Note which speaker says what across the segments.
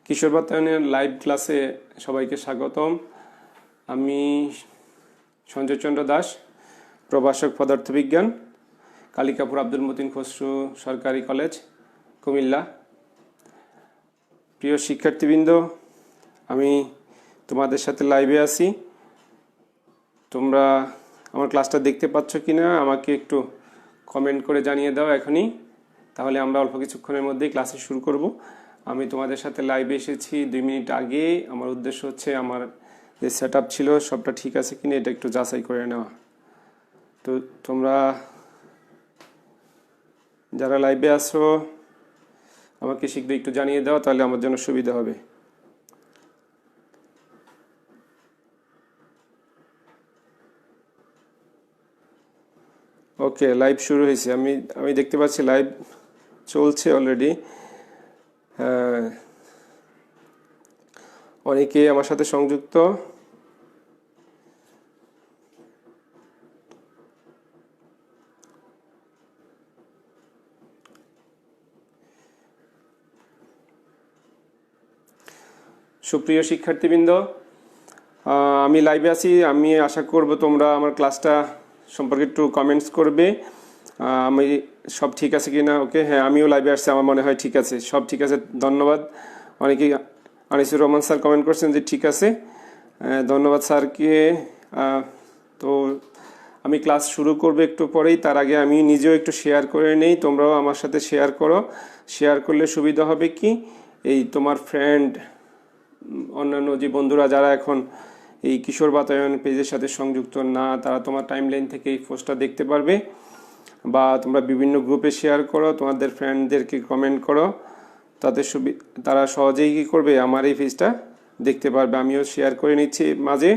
Speaker 1: কিশোর বাতায়নের live ক্লাসে সবাইকে স্বাগতম। আমি সঞ্জয় চন্দ্র দাস, প্রভাষক পদার্থবিজ্ঞান, কালিকাপুর আব্দুল মতিন খসরু সরকারি কলেজ, কুমিল্লা। প্রিয় শিক্ষার্থীবৃন্দ, আমি তোমাদের সাথে লাইভে আছি। তোমরা আমার ক্লাসটা দেখতে পাচ্ছ কিনা আমাকে একটু কমেন্ট করে জানিয়ে দাও এখনই, তাহলে আমরা অল্প কিছুক্ষণের মধ্যেই ক্লাসে শুরু করব। আমি তোমাদের সাথে লাইভে এসেছি 2 মিনিট আগে। আমার উদ্দেশ্য হচ্ছে আমার যে সেট আপ ছিল সবটা ঠিক আছে কিনা এটা একটু যাচাই করে নেওয়া। তো তোমরা যারা লাইভে আসো আমাকে শীঘ্র একটু জানিয়ে দাও, তাহলে আমার জন্য সুবিধা হবে। ওকে, লাইভ শুরু হয়েছে। আমি দেখতে পাচ্ছি লাইভ চলছে অলরেডি। অনেকে আমার সাথে সংযুক্ত। সুপ্রিয় শিক্ষার্থীবৃন্দ, আমি লাইভে আছি। আমি আশা করব তোমরা আমার ক্লাসটা সম্পর্কে একটু কমেন্টস করবে। আমি সব ঠিক আছে কি না? ওকে, হ্যাঁ, আমিও লাইভে আসছি, আমার মনে হয় ঠিক আছে, সব ঠিক আছে। ধন্যবাদ। অনেকেই আনিসুর রহমান স্যার কমেন্ট করছেন যে ঠিক আছে, ধন্যবাদ স্যারকে। তো আমি ক্লাস শুরু করবো একটু পরেই। তার আগে আমি নিজেও একটু শেয়ার করে নেই, তোমরাও আমার সাথে শেয়ার করো। শেয়ার করলে সুবিধা হবে কি, এই তোমার ফ্রেন্ড, অন্যান্য যে বন্ধুরা যারা এখন এই কিশোর বাতায়ন পেজের সাথে সংযুক্ত না, তারা তোমার টাইমলাইন থেকে এই পোস্টটা দেখতে পারবে। বা তোমরা বিভিন্ন গ্রুপে শেয়ার করো, তোমাদের ফ্রেন্ডদেরকে কমেন্ট করো, তাতে তারা সহজেই কী করবে, আমার এই পেজটা দেখতে পারবে। আমিও শেয়ার করে নিচ্ছি মাঝে।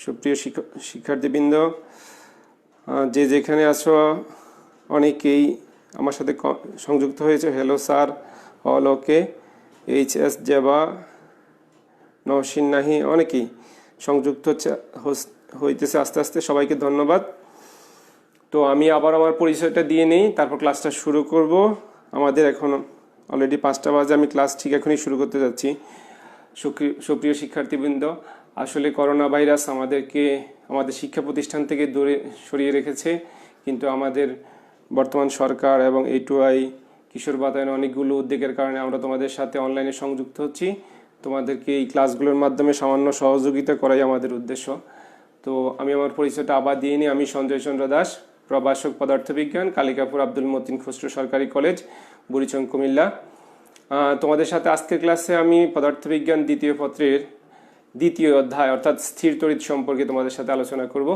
Speaker 1: সুপ্রিয় শিক্ষার্থীবৃন্দ, যে যেখানে আছো অনেকেই আমার সাথে সংযুক্ত হয়েছে। হ্যালো স্যার, অল ওকে, HS জেবা, নওশিন নাহি, অনেকেই সংযুক্ত হইতেছে আস্তে আস্তে। সবাইকে ধন্যবাদ। তো আমি আবার আমার পরিচয়টা দিয়ে নেই, তারপর ক্লাসটা শুরু করব। আমাদের এখন অলরেডি 5টা বাজে, আমি ক্লাস ঠিক এখনই শুরু করতে যাচ্ছি। সুপ্রিয় শিক্ষার্থীবৃন্দ, আসলে করোনা ভাইরাস আমাদের শিক্ষা প্রতিষ্ঠান থেকে দূরে সরিয়ে রেখেছে, কিন্তু আমাদের বর্তমান সরকার এবং A2I কিশোর বাতায়নের অনেকগুলো উদ্যোগের কারণে আমরা তোমাদের সাথে অনলাইনে সংযুক্ত হচ্ছি। তোমাদেরকে এই ক্লাসগুলোর মাধ্যমে সামান্য সহযোগিতা করাই আমাদের উদ্দেশ্য। তো আমি আমার পরিচয়টা আবার দিয়ে নিই। আমি সঞ্জয় চন্দ্র দাস, প্রভাষক পদার্থবিজ্ঞান, কালিকাপুর আব্দুল মতিন খসরু সরকারি কলেজ, বুড়িচং, কুমিল্লা। তোমাদের সাথে আজকের ক্লাসে আমি পদার্থবিজ্ঞান 2য় পত্রের 2য় অধ্যায় অর্থাৎ স্থির তড়িৎ সম্পর্কে তোমাদের সাথে আলোচনা করব।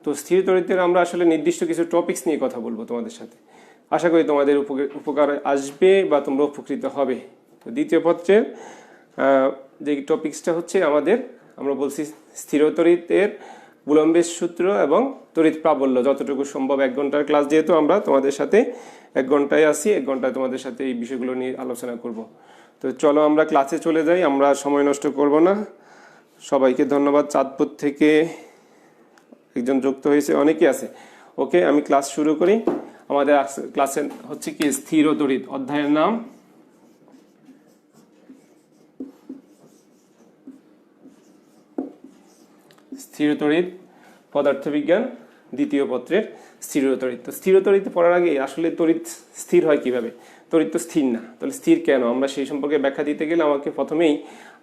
Speaker 1: তো স্থির তড়িতের আমরা আসলে নির্দিষ্ট কিছু টপিকস নিয়ে কথা বলবো তোমাদের সাথে। আশা করি তোমাদের উপকার আসবে বা তোমরা উপকৃত হবে। তো 2য় পত্রের যে টপিকসটা হচ্ছে আমরা বলছি স্থির তড়িতের বুলম্বের সূত্র এবং তড়িৎ প্রাবল্য। যতটুকু সম্ভব 1 ঘন্টার ক্লাস, যেহেতু আমরা তোমাদের সাথে 1 ঘন্টায় আসি, 1 ঘন্টায় তোমাদের সাথে এই বিষয়গুলো নিয়ে আলোচনা করব। তো চলো আমরা ক্লাসে চলে যাই, আমরা সময় নষ্ট করব না। সবাইকে ধন্যবাদ। চাঁদপুর থেকে একজন যুক্ত হয়েছে, অনেকেই আছে। ওকে, আমি ক্লাস শুরু করি। আমাদের ক্লাসে হচ্ছে কি স্থির তড়িৎ, অধ্যায়ের নাম স্থির তড়িৎ, পদার্থবিজ্ঞান 2য় পত্রের স্থির তড়িৎ। তো স্থির তড়িৎ পড়ার আগে আসলে তড়িৎ স্থির হয় কিভাবে? তড়িৎ তো স্থির না, তাহলে স্থির কেন? আমরা সেই সম্পর্কে ব্যাখ্যা দিতে গেলে আমাকে প্রথমেই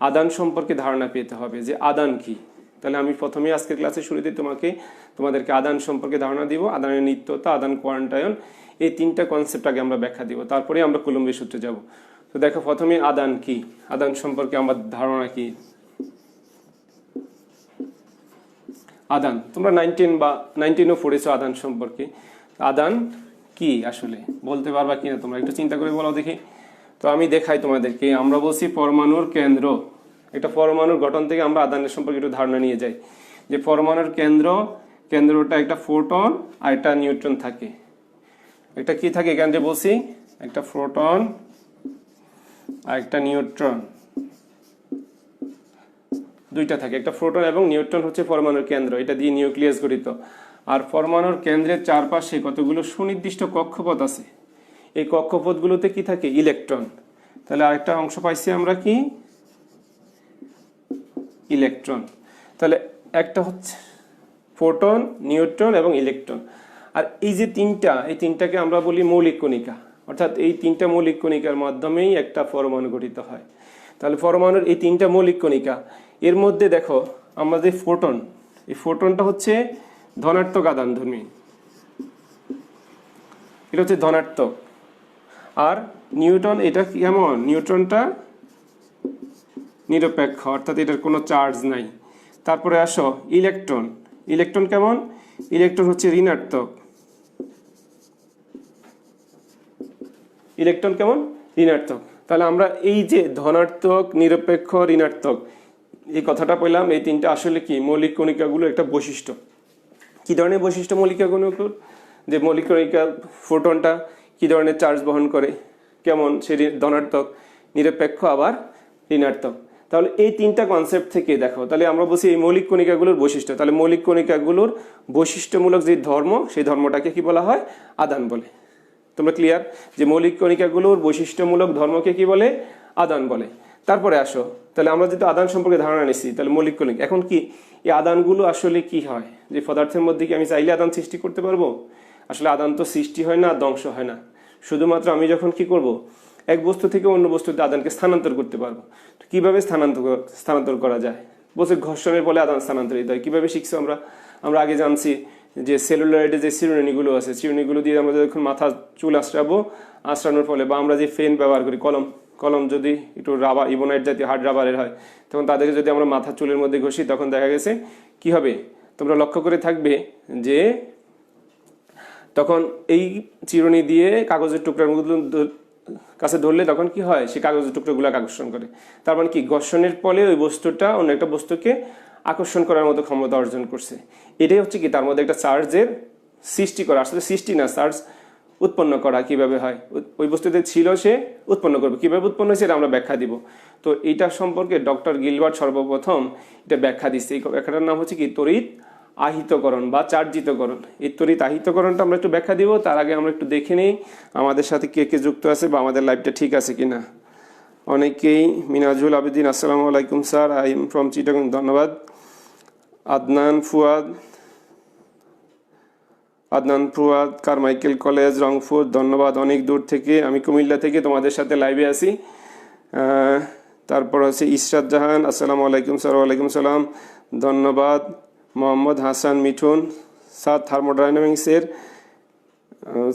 Speaker 1: আদান সম্পর্কে ধারণা পেতে হবে যে আদান কি। তাহলে আমি প্রথমেই আজকের ক্লাসের শুরুতে তোমাদেরকে আদান সম্পর্কে ধারণা দিব। আদানের নিত্যতা, আদান কোয়ান্টায়ন, এই 3টা কনসেপ্ট আগে আমরা ব্যাখ্যা দিব, তারপরে আমরা কুলম্বের সূত্রে যাব। তো দেখো, প্রথমে আদান কি, আদান সম্পর্কে আমার ধারণা কি। আদান তোমরা 19ও পড়েছো আদান সম্পর্কে। আদান কি আসলে বলতে পারবা কিনা তোমরা? একটু চিন্তা করে বলো দেখি। তো আমি দেখাই তোমাদেরকে। আমরা বলছি পরমাণুর কেন্দ্র, একটা পরমাণুর গঠন থেকে আমরা আদানের সম্পর্কে একটু ধারণা নিয়ে যাই। যে পরমাণুর কেন্দ্রটা একটা ফোটন আর একটা নিউট্রন থাকে। একটা কি থাকে এখানে যে বলছি, একটা প্রোটন আর একটা নিউট্রন। দুইটা থাকে, একটা প্রোটন এবং নিউট্রন হচ্ছে পরমাণুর কেন্দ্র, এটা দিয়ে নিউক্লিয়াস গঠিত। আর পরমাণুর কেন্দ্রের চারপাশে কতগুলো সুনির্দিষ্ট কক্ষপথ আছে, এই কক্ষপথগুলোতে কি থাকে? ইলেকট্রন। তাহলে আরেকটা অংশ পাইছি আমরা কি? ইলেকট্রন। তাহলে একটা হচ্ছে প্রোটন, নিউট্রন এবং ইলেকট্রন। আর এই যে তিনটা, এই তিনটাকে আমরা বলি মৌলিক কণিকা, অর্থাৎ এই তিনটা মৌলিক কণিকার মাধ্যমেই একটা পরমাণু গঠিত হয়। তাহলে পরমাণুর এই তিনটা মৌলিক কণিকা, এর মধ্যে দেখো আমরা যে ফোটন, এই ফোটনটা হচ্ছে ধনাত্মক আধানধর্মী, এটা হচ্ছে ধনাত্মক। আর নিউট্রন, এটা কেমন? নিউট্রনটা নিরপেক্ষ, অর্থাৎ এটার কোনো চার্জ নাই। তারপরে আসো ইলেকট্রন, ইলেকট্রন কেমন? ইলেকট্রন হচ্ছে ঋণাত্মক। ইলেকট্রন কেমন? ঋণাত্মক। তাহলে আমরা এই যে ধনাত্মক, নিরপেক্ষ, ঋণাত্মক, এই কথাটা পেলাম। এই তিনটা আসলে কি? মৌলিক কণিকাগুলো একটা বৈশিষ্ট্য। কি ধরনের বৈশিষ্ট্য মৌলিক কণিকাগুলোর? যে মৌলিক কণিকা ফোটনটা কি ধরনের চার্জ বহন করে, কেমন? সে ধনাত্মক, নিরপেক্ষ, আবার ঋণাত্মক। তাহলে এই তিনটা কনসেপ্ট থেকে দেখো, তাহলে আমরা বলছি এই মৌলিক কণিকাগুলোর বৈশিষ্ট্য। তাহলে মৌলিক কণিকাগুলোর বৈশিষ্ট্যমূলক যে ধর্ম, সেই ধর্মটাকে কি বলা হয়? আদান বলে। তোমরা ক্লিয়ার যে মৌলিক কণিকাগুলোর বৈশিষ্ট্যমূলক ধর্মকে কি বলে? আদান বলে। তারপরে আসো, তাহলে আমরা যেহেতু আদান সম্পর্কে ধারণা নিচ্ছি, তাহলে মৌলিক কণিকা এখন কি? এই আদানগুলো আসলে কি হয়? যে পদার্থের মধ্যে কি আমি চাইলে আদান সৃষ্টি করতে পারবো? আসলে আদান তো সৃষ্টি হয় না, ধ্বংস হয় না। শুধুমাত্র আমি যখন কি করব, এক বস্তু থেকে অন্য বস্তুতে আদানকে স্থানান্তর করতে পারবো। তো কিভাবে স্থানান্তর করা যায়? বলছে ঘর্ষণের ফলে আদান স্থানান্তরিত হয়। কিভাবে শিখছো আমরা? আমরা আগে জানছি যে সেলুলাইডে যে চিরুনিগুলো আছে, চিরুনিগুলো দিয়ে আমরা যখন মাথা চুল আঁচড়ানোর ফলে, বা আমরা যে ফেন ব্যবহার করি, কলম যদি একটু রাবার, ইবোনাইট জাতীয় হার্ড রাবারের হয়, তখন তাদেরকে যদি আমরা মাথা চুলের মধ্যে ঘষি, তখন দেখা গেছে কি হবে? তোমরা লক্ষ্য করে থাকবে যে তখন এই চিরুনি দিয়ে কাগজের টুকরার কাছে ধরলে তখন কি হয়? সে কাগজের টুকরোগুলো আকর্ষণ করে। তার মানে কি? ঘর্ষণের ফলে ওই বস্তুটা অন্য একটা বস্তুকে আকর্ষণ করার মতো ক্ষমতা অর্জন করছে। এটাই হচ্ছে কি? তার মধ্যে একটা চার্জের সৃষ্টি করা। আসলে সৃষ্টি না, চার্জ উৎপন্ন করা কিভাবে হয়? ওই বস্তুতে ছিল, সে উৎপন্ন করবে। কিভাবে উৎপন্ন হয়েছে এটা আমরা ব্যাখ্যা দিব। তো এইটা সম্পর্কে ডক্টর গিলবার্ট সর্বপ্রথম এটা ব্যাখ্যা দিচ্ছে। এই ব্যাখ্যাটার নাম হচ্ছে কি? তড়িৎ আহিতকরণ বা চার্জিতকরণ। এই তড়িৎ আহিতকরণটা আমরা একটু ব্যাখ্যা দিব। তার আগে আমরা একটু দেখে নিই আমাদের সাথে কে কে যুক্ত আছে বা আমাদের লাইভটা ঠিক আছে কিনা। অনেকেই মিনাজুল আবেদিন, আসসালামু আলাইকুম sir, I am from Chittagong, ধন্যবাদ। আদনান ফুয়াদ, কারমাইকেল কলেজ, রংপুর, ধন্যবাদ। অনেক দূর থেকে, আমি কুমিল্লা থেকে তোমাদের সাথে লাইভে আছি। তারপর আছে ইশরাত জাহান, আসসালামু আলাইকুম স্যার। ওয়ালাইকুম সালাম, ধন্যবাদ। মোহাম্মদ হাসান মিঠুন, স্যার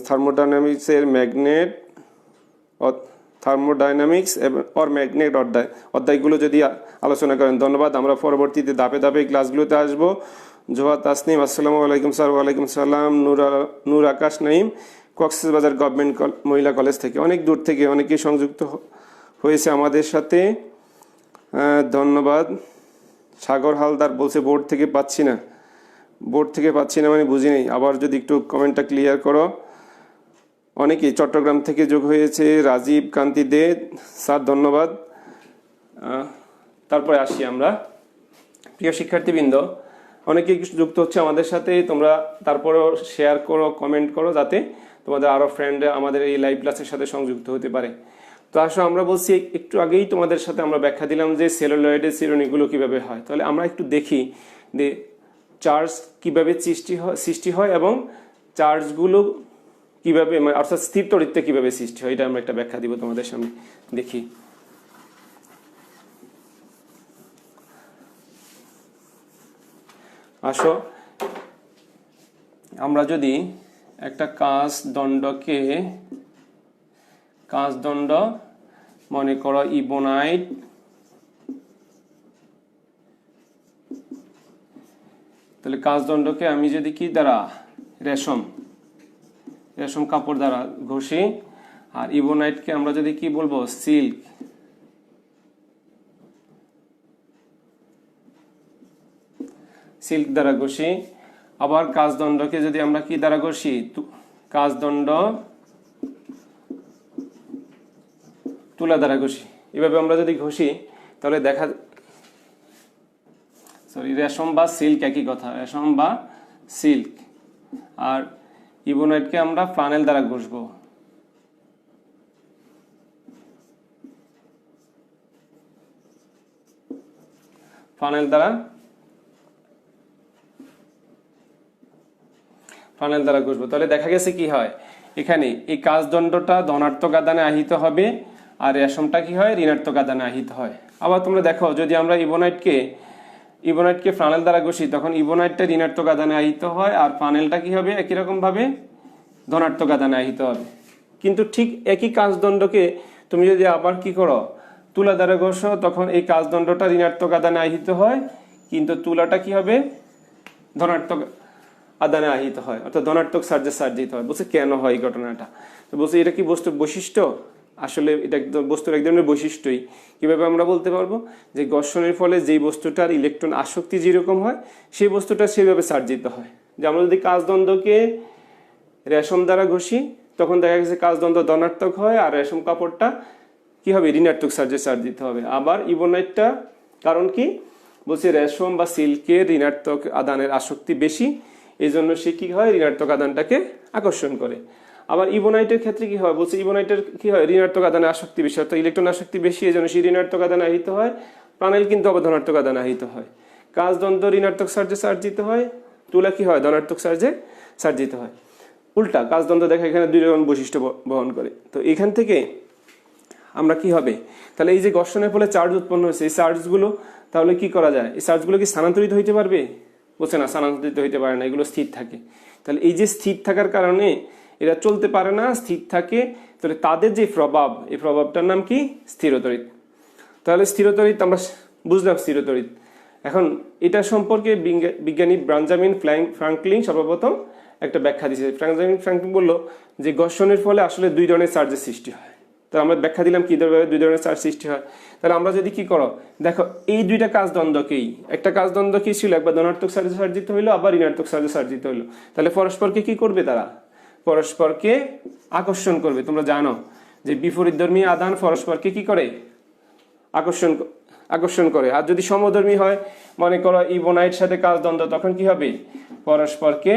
Speaker 1: থার্মোডাইনামিক্সের ম্যাগনেট, থার্মোডাইনামিক্স অর ম্যাগনেট অধ্যায়গুলো যদি আলোচনা করেন, ধন্যবাদ। আমরা পরবর্তীতে ধাপে ধাপে ক্লাসগুলোতে আসবো। জোহা তাসনিম, আসসালামু আলাইকুম স্যার। ওয়ালাইকুম সালাম। নূর আকাশ নাইম, কক্সবাজার গভর্নমেন্ট মহিলা কলেজ থেকে, অনেক দূর থেকে অনেকেই সংযুক্ত হয়েছে আমাদের সাথে, ধন্যবাদ। সাগর হালদার বলছে বোর্ড থেকে পাচ্ছি না মানে বুঝি নেই, আবার যদি একটু কমেন্টটা ক্লিয়ার করো। অনেকেই চট্টগ্রাম থেকে যোগ হয়েছে, রাজীব কান্তি দে, স্যার ধন্যবাদ। তারপরে আসি আমরা, প্রিয় শিক্ষার্থীবৃন্দ, অনেকেই যুক্ত হচ্ছে আমাদের সাথে। তোমরা তারপরেও শেয়ার করো, কমেন্ট করো, যাতে তোমাদের আরও ফ্রেন্ডরা আমাদের এই লাইভ ক্লাসের সাথে সংযুক্ত হতে পারে। তো আসলে আমরা বলছি, একটু আগেই তোমাদের সাথে আমরা ব্যাখ্যা দিলাম যে সেলুলয়েডের চিরুনিগুলো কিভাবে হয়। তাহলে আমরা একটু দেখি যে চার্জ কিভাবে সৃষ্টি হয় এবং চার্জগুলো কিভাবে, অর্থাৎ স্থির তড়িৎটা কিভাবে সৃষ্টি হয়, এটা আমরা একটা ব্যাখ্যা দিব তোমাদের সামনে। দেখি, আসো আমরা যদি একটা কাঁচদণ্ড মনে করো ইবোনাইট, তাহলে কাঁচদণ্ডকে আমি যদি কি দ্বারা, রেশম কাপড় দ্বারা ঘষি, আর ইবোনাইটকে আমরা যদি কি বলবো, সিল্ক দ্বারা ঘষি। আবার কাঁচদণ্ডকে যদি আমরা কি দ্বারা ঘষি, কাঁচদণ্ড তুলা দ্বারা ঘষি। এভাবে আমরা যদি ঘষি, তাহলে সরি রেশম বা সিল্ক একই কথা, রেশম বা সিল্ক। আর ইবোনাইটকে আমরা ফ্লানেল দ্বারা ঘষবো। ফ্লানেল দ্বারা ঘষবো। তাহলে দেখা গেছে কি হয়, এখানে এই কাজদণ্ডটা ধনাত্মক আদানে আহিত হবে আর রেশমটা কি হয়, ঋণাত্মক আদানে আহিত হয়। আবার তোমরা দেখো যদি আমরা ইবোনাইটকে ফ্লানেল দ্বারা ঘষি, তখন ইবোনাইটটা ঋণাত্মক আদানে আহিত হয় আর ফ্লানেলটা কি হবে, একই রকম ভাবে ধনাত্মক আদানে আহিত হবে। কিন্তু ঠিক একই কাজদণ্ডকে তুমি যদি আবার কি করো, তুলা দ্বারা ঘষো, তখন এই কাজদণ্ডটা ঋণাত্মক আদানে আহিত হয়, কিন্তু তুলাটা কি হবে, ধনাত্মক আদানে আহিত হয়, অর্থাৎ ধনাত্মক চার্জে চার্জিত হয়। বলছে কেন হয় এই ঘটনাটা? তো বলছে এটা কি বস্তুর বৈশিষ্ট্য? আসলে এটা একদম বস্তুর এক ধরনের বৈশিষ্ট্যই। কিভাবে আমরা বলতে পারবো, যে ঘর্ষণের ফলে যেই বস্তুটার ইলেকট্রন আসক্তি যেরকম হয়, সেই বস্তুটা সেভাবে চার্জিত হয়। যে আমরা যদি কাজদণ্ডকে রেশম দ্বারা ঘষি, তখন দেখা গেছে কাজদণ্ড ধনাত্মক হয় আর রেশম কাপড়টা কি হবে, ঋণাত্মক চার্জে চার্জিত হবে। আবার ইবোনাইটটা, কারণ কি বলছে রেশম বা সিল্কের ঋণাত্মক আদানের আসক্তি বেশি, এই জন্য সে কি হয়, ঋণাত্মক আদানটাকে আকর্ষণ করে। আবার ইবোনাইটের ক্ষেত্রে কি হয়, বলছে ইবোনাইটের কি হয়, ঋণাত্মক আদানে আসক্তি বেশি, অর্থাৎ ইলেকট্রন আসক্তি বেশি, এই জন্য সে ঋণাত্মক আদানে আহিত হয়। প্রাণাইল কিন্তু আবার ধনাত্মক আদানে আহিত হয়। কাজদণ্ড ঋণাত্মক চার্জে চার্জিত হয়, তুলা কি হয়, ধনাত্মক চার্জে চার্জিত হয়। উল্টা কাজদণ্ড দেখা এখানে দুই রকম বৈশিষ্ট্য বহন করে। তো এখান থেকে আমরা কি হবে, তাহলে এই যে ঘর্ষণের ফলে চার্জ উৎপন্ন হয়েছে, এই চার্জগুলো তাহলে কি করা যায়, এই চার্জগুলো কি স্থানান্তরিত হইতে পারবে? বলছে না, স্থানান্তরিত হইতে পারে না, এগুলো স্থির থাকে। তাহলে এই যে স্থির থাকার কারণে এরা চলতে পারে না, স্থির থাকে, তাহলে তাদের যে প্রভাব, এই প্রভাবটার নাম কি, স্থিরতড়িৎ। তাহলে স্থিরতড়িৎ আমরা বুঝলাম, স্থিরতড়িৎ। এখন এটা সম্পর্কে বিজ্ঞানী বেঞ্জামিন ফ্রাঙ্কলিন সর্বপ্রথম একটা ব্যাখ্যা দিয়েছে। বেঞ্জামিন ফ্রাঙ্কলিন বললো যে ঘর্ষণের ফলে আসলে দুই ধরনের চার্জের সৃষ্টি হয়। তো আমরা ব্যাখ্যা দিলাম কি ধরনের দুই ধরনের চার্জ সৃষ্টি হয়। তাহলে আমরা যদি কি করো, দেখো এই দুইটা কাজদ্বন্দ্বকেই, একটা কাজদ্বন্দ্ব কি ছিল, একবার ধনাত্মক চার্জে সার্জিত হইলো, আবার ঋণাত্মক চার্জে সার্জিত হইলো। তাহলে পরস্পরকে কি করবে, তারা পরস্পরকে আকর্ষণ করবে। তোমরা জানো যে বিপরীতধর্মী আধান পরস্পরকে কি করে, আকর্ষণ করে। আর যদি সমধর্মী হয়, মনে করো ইবোনাইট সাথে কাজদ্বন্দ্ব, তখন কি হবে, পরস্পরকে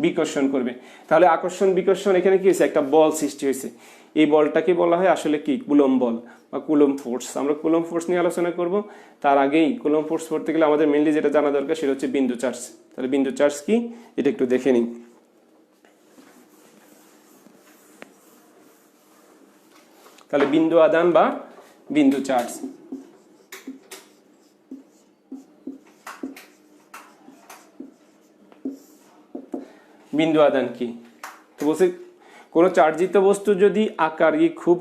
Speaker 1: বিকর্ষণ করবে। তাহলে আকর্ষণ বিকর্ষণ, এখানে কি হয়েছে, একটা বল সৃষ্টি হয়েছে। এই বলটাকে বলা হয় আসলে কি, কুলম্ব বল বা কুলম্ব ফোর্স। আমরা কুলম্ব ফোর্স নিয়ে আলোচনা করব। তার আগেই কুলম্ব ফোর্স পড়তে গেলে আমাদের মেইনলি যেটা জানা দরকার, সেটা হচ্ছে বিন্দু চার্জ। তাহলে বিন্দু চার্জ কি, এটা একটু দেখে নিই। তাহলে বিন্দু আদান বা বিন্দু চার্জ। বিন্দু আদান কি, তো বলছে কোন চার্জিত বস্তু যদি আকার খুব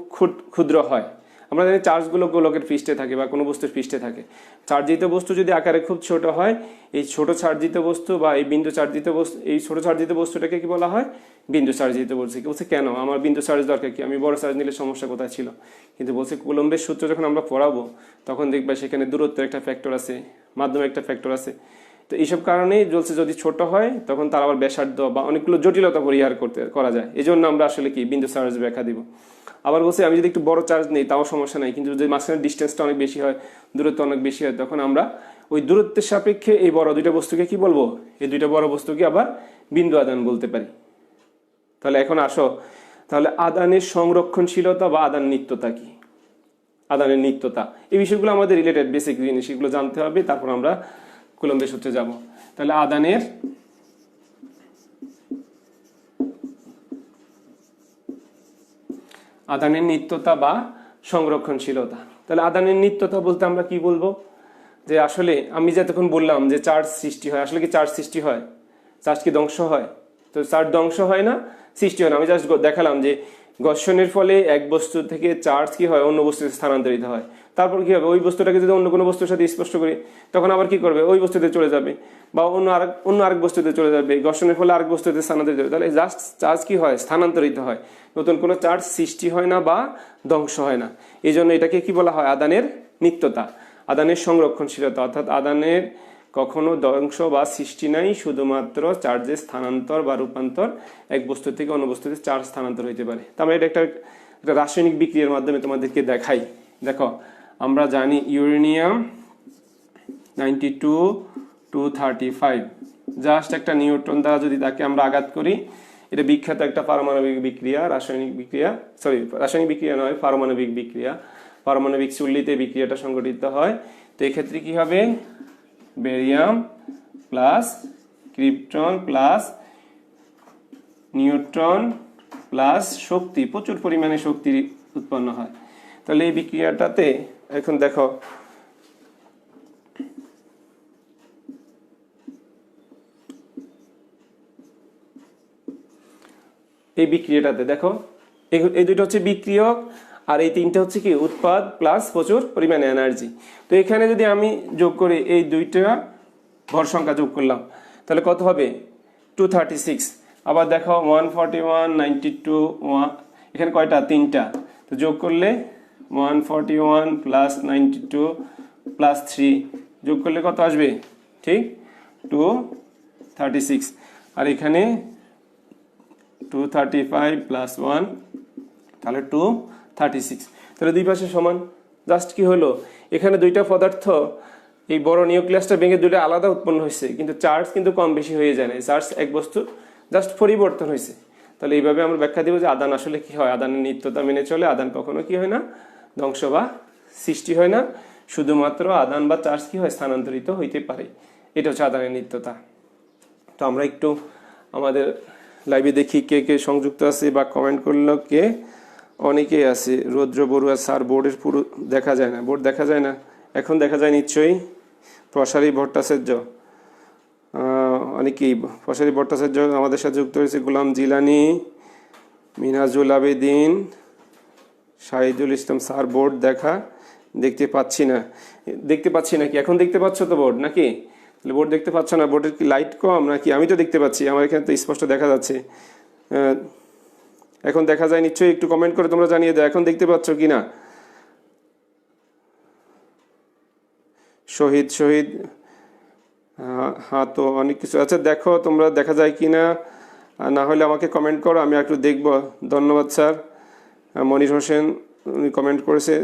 Speaker 1: ক্ষুদ্র হয়, আমরা জানি চার্জগুলো গোলকের পৃষ্ঠে থাকে বা কোনো বস্তুর পৃষ্ঠে থাকে। চার্জিত বস্তু যদি আকারে খুব ছোট হয়, এই ছোট চার্জিত বস্তু বা এই বিন্দু চার্জিত বস্তু, এই ছোট চার্জিত বস্তুটাকে কি বলা হয়, বিন্দু চার্জিত বলছে। বলছে কেন, আমার বিন্দু চার্জ দরকার কি, আমি বড় চার্জ নিলে সমস্যা কোথায় ছিল? কিন্তু বলছে কুলম্বের সূত্র যখন আমরা পড়াবো, তখন দেখবা সেখানে দূরত্বের একটা ফ্যাক্টর আছে, মাধ্যমে একটা ফ্যাক্টর আছে। তো এইসব কারণেই বলছে যদি ছোট হয়, তখন তার আবার ব্যাসার্ধ বা অনেকগুলো জটিলতা পরিহার করা যায়। এই জন্য আমরা আসলে কি বিন্দু চার্জ ব্যাখ্যা দিব। আবার বলছে আমি যদি একটু বড় চার্জ নেই, তাও সমস্যা নাই, কিন্তু যদি মাঝখানে ডিস্টেন্সটা অনেক বেশি হয়, দূরত্ব অনেক বেশি হয়, তখন আমরা ওই দূরত্বের সাপেক্ষে এই বড় দুইটা বস্তুকে কি বলবো, এই দুইটা বড় বস্তুকে আবার বিন্দু আদান বলতে পারি। তাহলে এখন আসো, তাহলে আদানের সংরক্ষণশীলতা বা আদান নিত্যতা কি, আদানের নিত্যতা, এই বিষয়গুলো আমাদের রিলেটেড বেসিক জিনিস, এগুলো জানতে হবে, তারপর আমরা কুলম্বের সূত্রে যাব। তাহলে আদানের নিত্যতা বা সংরক্ষণশীলতা। তাহলে আদানের নিত্যতা বলতে আমরা কি বলবো, যে আসলে আমি যতক্ষণ বললাম যে চার্জ সৃষ্টি হয়, আসলে কি চার্জ সৃষ্টি হয়, চার্জ কি ধ্বংস হয়? তো চার্জ ধ্বংস হয় না, সৃষ্টি হয় না। আমি জাস্ট দেখালাম যে ঘর্ষণের ফলে এক বস্তু থেকে চার্জ কি হয়, অন্য বস্তুতে স্থানান্তরিত হয়। তারপর কি হবে, ওই বস্তুটাকে যদি অন্য কোনো বস্তুর সাথে স্পর্শ করি, তখন আবার কি করবে, ওই বস্তুতে চলে যাবে বা অন্য আরেক বস্তুতে চলে যাবে। ঘর্ষণের ফলে আরেক বস্তুতে স্থানান্তরিত হবে। তাহলে জাস্ট চার্জ কি হয়, স্থানান্তরিত হয়, নতুন কোনো চার্জ সৃষ্টি হয় না বা ধ্বংস হয় না। এই জন্য এটাকে কি বলা হয়, আদানের নিত্যতা, আদানের সংরক্ষণশীলতা। অর্থাৎ আদানের কখনো ধ্বংস বা সৃষ্টি নাই, শুধুমাত্র চার্জের স্থানান্তর বা রূপান্তর, এক বস্তু থেকে অন্য বস্তুতে চার্জ স্থানান্তর হইতে পারে। তার এটা একটা রাসায়নিক বিক্রিয়ার মাধ্যমে তোমাদেরকে দেখাই। দেখো আমরা জানি 92 235 জাস্ট একটা নিউট্রন দ্বারা যদি তাকে আমরা আঘাত করি, এটা বিখ্যাত একটা পারমাণবিক বিক্রিয়া, রাসায়নিক বিক্রিয়া, রাসায়নিক বিক্রিয়া নয়, পারমাণবিক বিক্রিয়া, পারমাণবিক চুল্লিতে বিক্রিয়াটা সংঘটিত হয়। তো এক্ষেত্রে কি হবে, barium plus krypton plus neutron plus শক্তি, প্রচুর পরিমাণে শক্তি উৎপন্ন হয়। তাহলে এই বিক্রিয়াটাতে এখন দেখো এই বিক্রিয়াটাতে দেখো এই দুটো হচ্ছে বিক্রিয়ক, আর এই তিনটা হচ্ছে কি উৎপাদ প্লাস প্রচুর পরিমাণে এনার্জি। তো এখানে যদি আমি যোগ করি এই দুইটা ভর সংখ্যা যোগ করলাম, তাহলে কত হবে 236। আবার দেখো 141 92 এখানে কয়টা, তিনটা, তো যোগ করলে 141 প্লাস 92 প্লাস 3 যোগ করলে কত আসবে, ঠিক 236। আর এখানে 235 প্লাস 1 তাহলে 236। তাহলে দুই পাশে সমান। জাস্ট কি হলো, এখানে দুইটা পদার্থ এই বড় নিউক্লিয়াসটা ভেঙে দুটো আলাদা উৎপন্ন হয়েছে, কিন্তু চার্জ কিন্তু কম বেশি হয়ে যায় না, চার্জ এক বস্তু জাস্ট পরিবর্তন হয়েছে। তাহলে এইভাবে আমরা ব্যাখ্যা দিব যে আদান আসলে কি হয়, আদানের নিত্যতা মেনে চলে, আদান কখনো কি হয় না, ধ্বংস বা সৃষ্টি হয় না, শুধুমাত্র আদান বা চার্জ কি হয়, স্থানান্তরিত হইতে পারে। এটা হচ্ছে আদানের নিত্যতা। তো আমরা একটু আমাদের লাইভে দেখি কে কে সংযুক্ত আছে বা কমেন্ট করলো কে। অনেকেই আছে, রৌদ্র বড়ুয়া স্যার বোর্ডের পুরো দেখা যায় না, বোর্ড দেখা যায় না, এখন দেখা যায় নিশ্চয়ই। প্রসারী ভট্টাচার্য, অনেকেই প্রসারী ভট্টাচার্য আমাদের সাথে যুক্ত হয়েছে, গোলাম জিলানি, মিনাজুল আবেদিন, শাহিদুল ইসলাম স্যার বোর্ড দেখতে পাচ্ছি না, দেখতে পাচ্ছি নাকি, এখন দেখতে পাচ্ছ তো বোর্ড নাকি, বোর্ড দেখতে পাচ্ছ না, বোর্ডের কি লাইট কম নাকি, আমি তো দেখতে পাচ্ছি, আমার এখানে তো স্পষ্ট দেখা যাচ্ছে, এখন দেখা যায় নিশ্চয়ই, একটু কমেন্ট করে তোমরা জানিয়ে দাও এখন দেখতে পাচ্ছ কিনা। শহীদ হ্যাঁ, তো অনেক কিছু আচ্ছা, দেখো তোমরা দেখা যায় কিনা, না হলে আমাকে কমেন্ট করো, আমি একটু দেখবো। ধন্যবাদ স্যার। মনির হোসেন উনি কমেন্ট করেছে,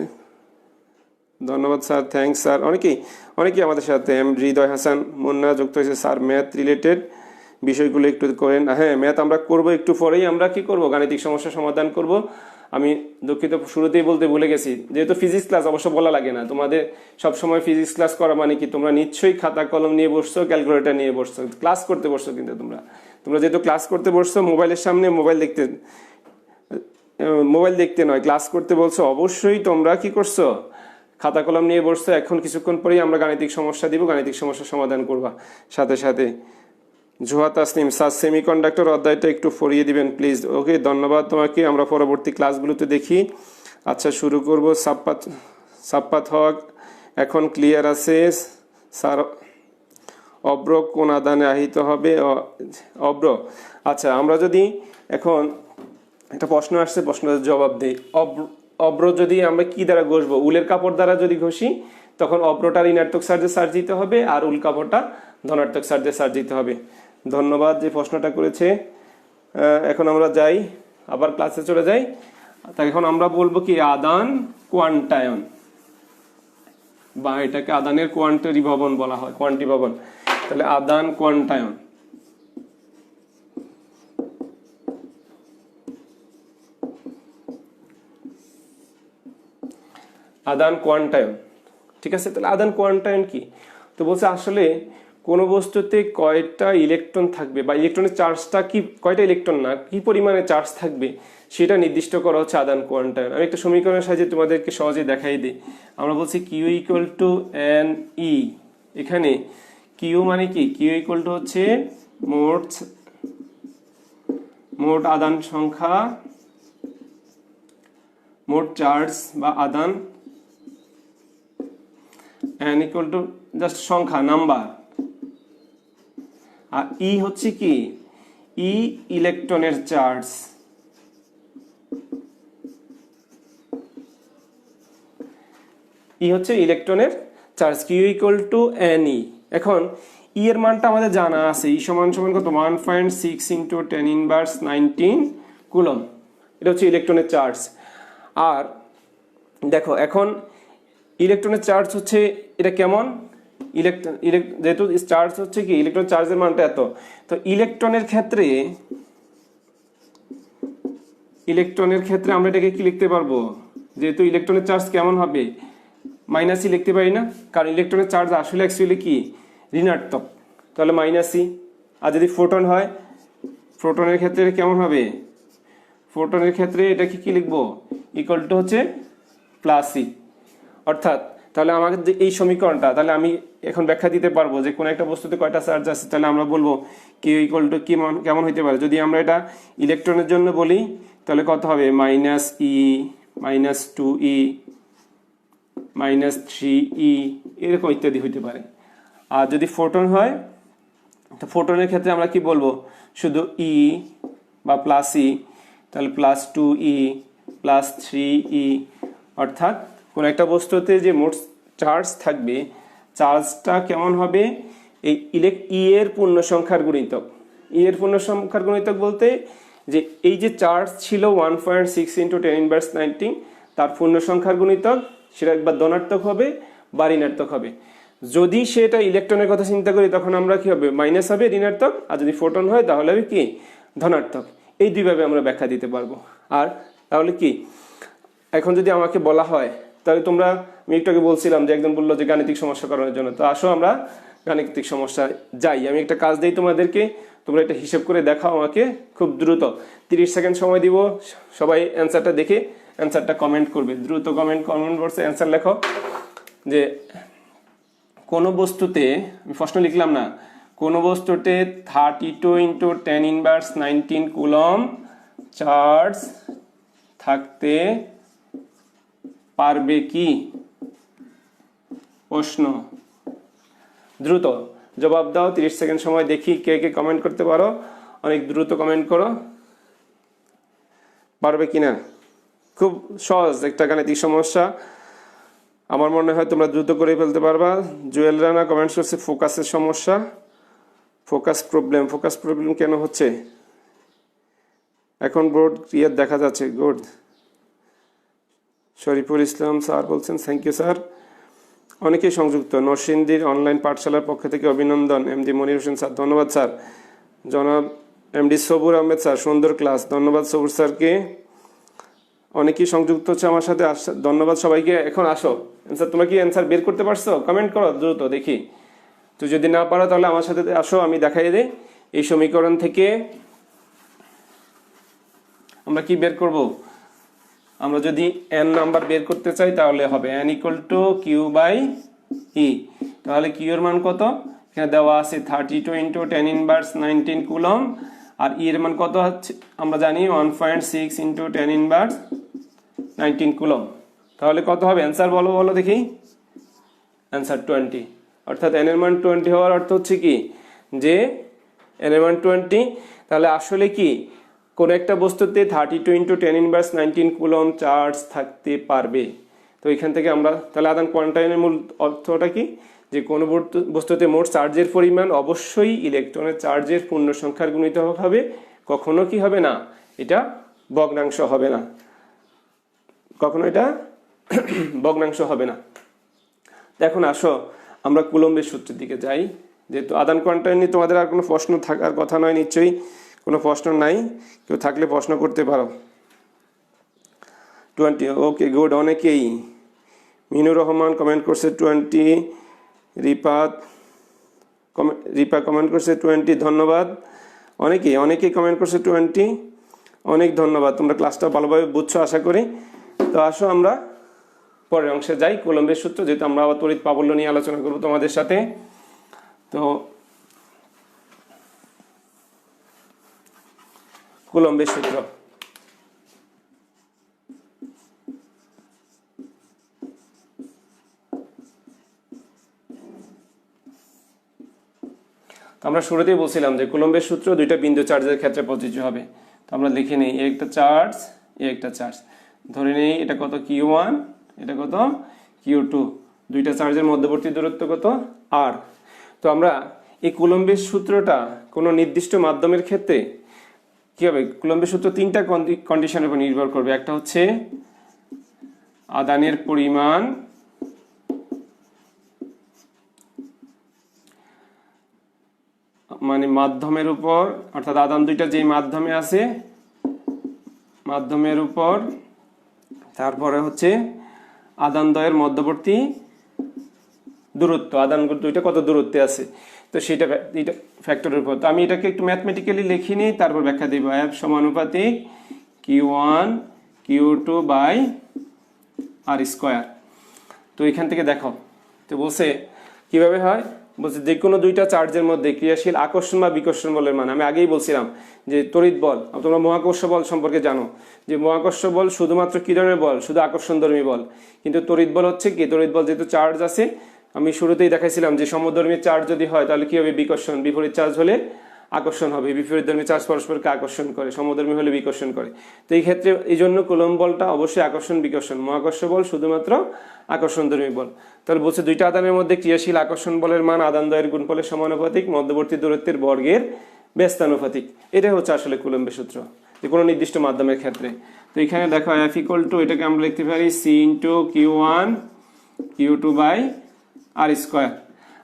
Speaker 1: ধন্যবাদ স্যার, থ্যাংকস স্যার। অনেকেই আমাদের সাথে, হৃদয় হাসান মুন্না যুক্ত হয়েছে, স্যার ম্যাথ রিলেটেড বিষয়গুলো একটু করেন। হ্যাঁ, ম্যাথ আমরা করব একটু পরেই, আমরা কি করব, গাণিতিক সমস্যা সমাধান করব। আমি দুঃখিত, শুরুতেই বলতে ভুলে গেছি, যেহেতু ফিজিক্স ক্লাস অবশ্য বলা লাগে না, তোমাদের সবসময় ফিজিক্স ক্লাস করা মানে কি, তোমরা নিশ্চয়ই খাতা কলম নিয়ে বসছো, ক্যালকুলেটর নিয়ে বসছো, ক্লাস করতে বসছো, কিন্তু তোমরা যেহেতু ক্লাস করতে বসছো, মোবাইলের সামনে মোবাইল দেখতে নয়, ক্লাস করতে বলছো, অবশ্যই তোমরা কি করছো, খাতা কলম নিয়ে বসছো। এখন কিছুক্ষণ পরেই আমরা গাণিতিক সমস্যা দিব, গাণিতিক সমস্যা সমাধান করবা সাথে সাথে। জোহা তাসনিম স্যার সেমিকন্ডাক্টর অধ্যায়টা একটু পড়িয়ে দিবেন প্লিজ। ওকে, ধন্যবাদ তোমাকে, আমরা পরবর্তী ক্লাসগুলোতে দেখি। আচ্ছা, শুরু করব। সাপ্পাত হক এখন ক্লিয়ার আছে স্যার। অব্র কোন আদানে আহিত হবে, অব্র। আচ্ছা, আমরা যদি এখন একটা প্রশ্ন আসছে, প্রশ্নের জবাব দিই। অব্র যদি আমরা কি দ্বারা ঘষবো, উলের কাপড় দ্বারা যদি ঘষি, তখন অব্রটার ঋণাত্মক চার্জে চার্জ দিতে হবে, আর উল কাপড়টা ধনাত্মক চার্জে চার্জ দিতে হবে। ধন্যবাদ যে প্রশ্নটা করেছে। এখন আমরা যাই, আবার ক্লাসে চলে যাই। এখন আমরা বলবো কি, আদান কোয়ান্টায়ন, বা এটাকে আদানের কোয়ান্টারি ভবন বলা হয়, কোয়ান্টি ভবন। তাহলে আদান কোয়ান্টায়ন, আদান কোয়ান্টায়ন, ঠিক আছে। তাহলে আদান কোয়ান্টায়ন কি, তো বলছে আসলে কোন বস্তুতে কয়টা ইলেকট্রন থাকবে, বা ইলেকট্রনের চার্জটা কি, কয়টা ইলেকট্রন না কি পরিমাণে চার্জ থাকবে, সেটা নির্দিষ্ট করা হচ্ছে আদান কোয়ান্টায়ন। আমি একটা সমীকরণের সাহায্যে তোমাদেরকে সহজে দেখাই দিই। আমরা বলছি Q equal to N E. এখানে কিউ মানে কি, কিউ ইকুয়াল টু হচ্ছে মোট আদান সংখ্যা, মোট চার্জ বা আদান, এন ইকুয়াল টু জাস্ট সংখ্যা, নাম্বার, আর ই হচ্ছে কি, ই ইলেকট্রনের চার্জ। ই হচ্ছে ইলেকট্রনের charge, Q equal to N E. এখন ই এর মানটা আমাদের জানা আছে, ই সমান সমান কত, 1.6 ইন্টু 10⁻19 কুলম। এটা হচ্ছে ইলেকট্রনের চার্জ। আর দেখো এখন ইলেকট্রনের চার্জ হচ্ছে এটা কেমন, যেহেতু চার্জ হচ্ছে কি ইলেকট্রন চার্জের মানটা এত, তো ইলেকট্রনের ক্ষেত্রে আমরা এটাকে কি লিখতে পারবো, যেহেতু ইলেকট্রনের চার্জ কেমন হবে মাইনাসই লিখতে পারি না, কারণ ইলেকট্রনের চার্জ আসলে অ্যাকচুয়ালি কি ঋণাত্মক, তাহলে মাইনাসই। আর যদি ফোটন হয়, ফোটনের ক্ষেত্রে কেমন হবে, ফোটনের ক্ষেত্রে এটা কি লিখবো ইকুয়াল টু হচ্ছে প্লাসই। অর্থাৎ তাহলে আমাদের যে এই সমীকরণটা, তাহলে আমি এখন ব্যাখ্যা দিতে পারবো যে কোন একটা বস্তুতে কয়টা চার্জ আছে, তাহলে আমরা বলবো কিউ ইকুয়াল টু কি কেমন হইতে পারে। যদি আমরা এটা ইলেকট্রনের জন্য বলি তাহলে কত হবে, minus E, minus 2e, minus 3e, এরকম ইত্যাদি হইতে পারে। আর যদি ফোটন হয়, তো ফোটনের ক্ষেত্রে আমরা কি বলবো, শুধু ই বা প্লাস ই, তাহলে প্লাস 2e, প্লাস 3e। অর্থাৎ কোন একটা বস্তুতে যে মোট চার্জ থাকবে, চার্জটা কেমন হবে, এই ই এর পূর্ণ সংখ্যার গুণিতক। ই এর পূর্ণ সংখ্যার গুণিতক বলতে যে এই যে চার্জ ছিল 1.6 × 10⁻19, তার পূর্ণ সংখ্যার গুণিতক সেটা একবার ধনাত্মক হবে বা ঋণাত্মক হবে। যদি সেটা ইলেকট্রনের কথা চিন্তা করি তখন আমরা কি হবে, মাইনাস হবে, ঋণাত্মক। আর যদি ফোটন হয় তাহলে হবে কি, ধনাত্মক। এই দুইভাবে আমরা ব্যাখ্যা দিতে পারবো। আর তাহলে কি, এখন যদি আমাকে বলা হয়, তাহলে তোমরা, আমি একটু আগে বলছিলাম যে একজন বললো যে গাণিতিক সমস্যা করানোর জন্য, তো আসো আমরা গাণিতিক সমস্যা যাই। আমি একটা কাজ দিই তোমাদেরকে, তোমরা এটা হিসেব করে দেখাও আমাকে খুব দ্রুত। 30 সেকেন্ড সময় দিব, সবাই অ্যান্সারটা দেখে অ্যান্সারটা কমেন্ট করবে, দ্রুত কমেন্ট বক্সে অ্যান্সার লেখো। যে কোনো বস্তুতে, আমি প্রশ্ন লিখলাম না, কোনো বস্তুতে 32 × 10⁻19 কুলম চার্জ থাকতে পারবে কি, প্রশ্ন। দ্রুত জবাব দাও, 30 সেকেন্ড সময় দেখি কে কে কমেন্ট করতে পারো, অনেক দ্রুত কমেন্ট করো, পারবে কিনা। খুব সহজ একটা গাণিতিক সমস্যা, আমার মনে হয় তোমরা দ্রুত করে ফেলতে পারবা। জুয়েল রানা কমেন্টস করছে ফোকাসের সমস্যা, ফোকাস প্রবলেম কেন হচ্ছে, এখন বোর্ড ক্লিয়ার দেখা যাচ্ছে, গুড। শরীফুল ইসলাম স্যার বলছেন থ্যাংক ইউ স্যার। অনেকেই সংযুক্ত, নরসিংদীর অনলাইন পাঠশালার পক্ষ থেকে অভিনন্দন। এমডি মনির হোসেন স্যার ধন্যবাদ স্যার। জনাব এমডি সবুর আহমেদ স্যার সুন্দর ক্লাস, ধন্যবাদ সবুর স্যারকে। অনেকেই সংযুক্ত হচ্ছে আমার সাথে, ধন্যবাদ সবাইকে। এখন আসো অ্যান্সার, তোমরা কি অ্যান্সার বের করতে পারছো, কমেন্ট করো দ্রুত দেখি। তো যদি না পারো তাহলে আমার সাথে আসো, আমি দেখাই দিই। এই সমীকরণ থেকে আমরা কি বের করব, আমরা যদি n নাম্বার বের করতে চাই তাহলে হবে n = q/e। তাহলে q এর মান কত, এখানে দেওয়া আছে 32 × 10⁻19 কুলম, আর e এর মান কত হচ্ছে আমরা জানি 1.6 × 10⁻19 কুলম। তাহলে কত হবে অ্যান্সার, বলো দেখি। অ্যান্সার 20। অর্থাৎ n এর মান 20 হওয়ার অর্থ হচ্ছে কি যে n এর মান 20। তাহলে আসলে কি কোন একটা বস্তুতে 32 × 10⁻19 কুলম চার্জ থাকতে পারবে। তো এখান থেকে আমরা তাহলে আদান কোয়ান্টাইনের মূল অর্থটা কি, যে কোনো বস্তুতে মোট চার্জের পরিমাণ অবশ্যই ইলেকট্রনের চার্জের পূর্ণ সংখ্যার গুণিতক হবে, কখনো কি হবে না, এটা ভগ্নাংশ হবে না, কখনো এটা ভগ্নাংশ হবে না। এখন আসো আমরা কুলম্বের সূত্রের দিকে যাই। যেহেতু আদান কোয়ান্টাইন নিয়ে তোমাদের আর কোনো প্রশ্ন থাকার কথা নয়, নিশ্চয়ই কোনো প্রশ্ন নাই, কেউ থাকলে প্রশ্ন করতে পারো। 20, ওকে গুড। অনেকেই, মিনুর রহমান কমেন্ট করছে 20, রিপা কমেন্ট করছে 20, ধন্যবাদ। অনেকেই কমেন্ট করছে 20, অনেক ধন্যবাদ। তোমরা ক্লাসটা ভালোভাবে বুঝছো আশা করি। তো আসো আমরা পরের অংশে যাই, কুলম্বের সূত্র, যেহেতু আমরা আবার তড়িৎ প্রাবল্য নিয়ে আলোচনা করবো তোমাদের সাথে। তো কুলম্বের সূত্র, আমরা শুরুতেই বলছিলাম যে কুলম্বের সূত্র দুইটা বিন্দু চার্জের ক্ষেত্রে প্রযোজ্য হবে। তো আমরা লিখে নিই, একটা চার্জ, একটা চার্জ, ধরে নিই এটা কত q1, এটা কত q2, দুইটা চার্জের মধ্যবর্তী দূরত্ব কত r। তো আমরা এই কুলম্বের সূত্রটা কোনো নির্দিষ্ট মাধ্যমের ক্ষেত্রে কি হবে, কুলম্বের সূত্র তিনটা কন্ডিশনের উপর নির্ভর করবে। একটা হচ্ছে আদানের পরিমাণ, মানে মাধ্যমের উপর, অর্থাৎ আধান দুইটা যেই মাধ্যমে আছে মাধ্যমের উপর, তারপরে হচ্ছে আধান দ্বয়ের মধ্যবর্তী দূরত্ব, আধান দুইটা কত দূরত্বে আছে, তো সেটা এটা ফ্যাক্টরের উপর। তো আমি এটাকে একটু ম্যাথমেটিক্যালি লিখে নিই, তারপর ব্যাখ্যা দিব। F সমানুপাতিক Q1 Q2 by R square. তো এখান থেকে দেখো, তো বলছে কিভাবে হয়, বলছে যে কোনো দুইটা চার্জের মধ্যে ক্রিয়াশীল আকর্ষণ বা বিকর্ষণ বলের মান, আমি আগেই বলছিলাম যে তড়িৎ বল, তোমরা মহাকর্ষ বল সম্পর্কে জানো যে মহাকর্ষ বল শুধুমাত্র কি ধরনের বল, শুধু আকর্ষণধর্মী বল, কিন্তু তড়িৎ বল হচ্ছে কি, তড়িৎ বল যেহেতু চার্জ আছে, আমি শুরুতেই দেখাইছিলাম যে সমধর্মী চার্জ যদি হয় তাহলে কি হবে, বিকর্ষণ, বিপরীত চার্জ হলে আকর্ষণ হবে, বিপরীতধর্মী চার্জ পরস্পরকে আকর্ষণ করে, সমধর্মী হলে বিকর্ষণ করে। তো এই ক্ষেত্রে এই জন্য কুলম্ব বলটা অবশ্যই আকর্ষণ বিকর্ষণ, মহাকর্ষ বল শুধুমাত্র আকর্ষণধর্মী বল। তাহলে বলছে দুইটা আধানের মধ্যে ক্রিয়াশীল আকর্ষণ বলের মান আধান দ্বয়ের গুণফলের সমানুপাতিক, মধ্যবর্তী দূরত্বের বর্গের ব্যস্তানুপাতিক। এটাই হচ্ছে আসলে কুলম্বের সূত্র যে কোনো নির্দিষ্ট মাধ্যমের ক্ষেত্রে। তো এখানে দেখো F ইকুয়াল টু, এটাকে আমরা লিখতে পারি C into Q1 Q2 by R square.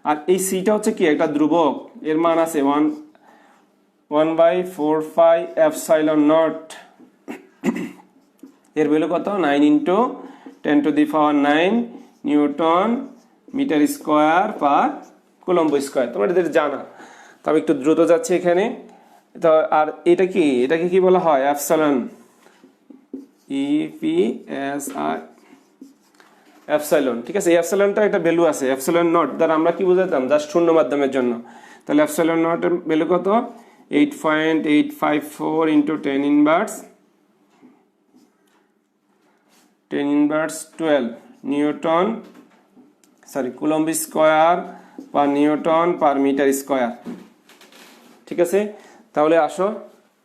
Speaker 1: আর এই সিটা হচ্ছে কি একটা ধ্রুবক, এর মান আছে 1/4 এপসাইলন নট, এর ভ্যালু কত 9 into 10⁹9 newton metre square per coulomb square. তোমরা এদের জানা, তবে একটু দ্রুত যাচ্ছে এখানে। তো আর এটাকে কি বলা হয়, এপসাইলন, EPSI এপসাইলন, ঠিক আছে। এই এপসাইলনটা একটা ভ্যালু আছে, এপসাইলন নট দ্বারা আমরা কি বুঝাতাম, জাস্ট শূন্য মাধ্যমের জন্য। তাহলে এপসাইলন নটের ভ্যালু কত 8.854 into 10⁻12 newton, coulomb square per newton per metre square, ঠিক আছে। তাহলে আসো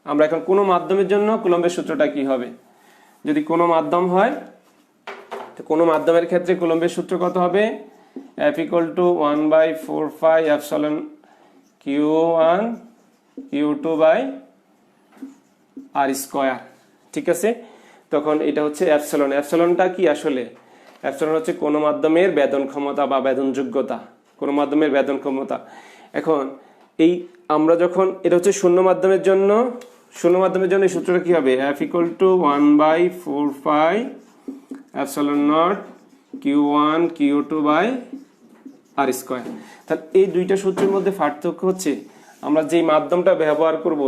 Speaker 1: আমরা এখন কোনো মাধ্যমের জন্য কুলম্বের সূত্রটা কি হবে, যদি কোনো মাধ্যম হয়, তো কোনো মাধ্যমের ক্ষেত্রে কুলম্বের সূত্র কত হবে, F equal to 1/4 epsilon Q1 Q2 by R square, ঠিক আছে। তখন এটা হচ্ছে এপসাইলন। এপসাইলনটা কি আসলে, এপসাইলন হচ্ছে কোনো মাধ্যমের বেদন ক্ষমতা বা বেদন যোগ্যতা, কোনো মাধ্যমের বেদন ক্ষমতা। এখন এই আমরা যখন এটা হচ্ছে শূন্য মাধ্যমের জন্য, শূন্য মাধ্যমের জন্য এই সূত্রটা কি হবে, F equal to 1/4 epsilon nought Q1 Q2 by R square. তাহলে এই দুইটা সূত্রের মধ্যে পার্থক্য হচ্ছে আমরা যেই মাধ্যমটা ব্যবহার করব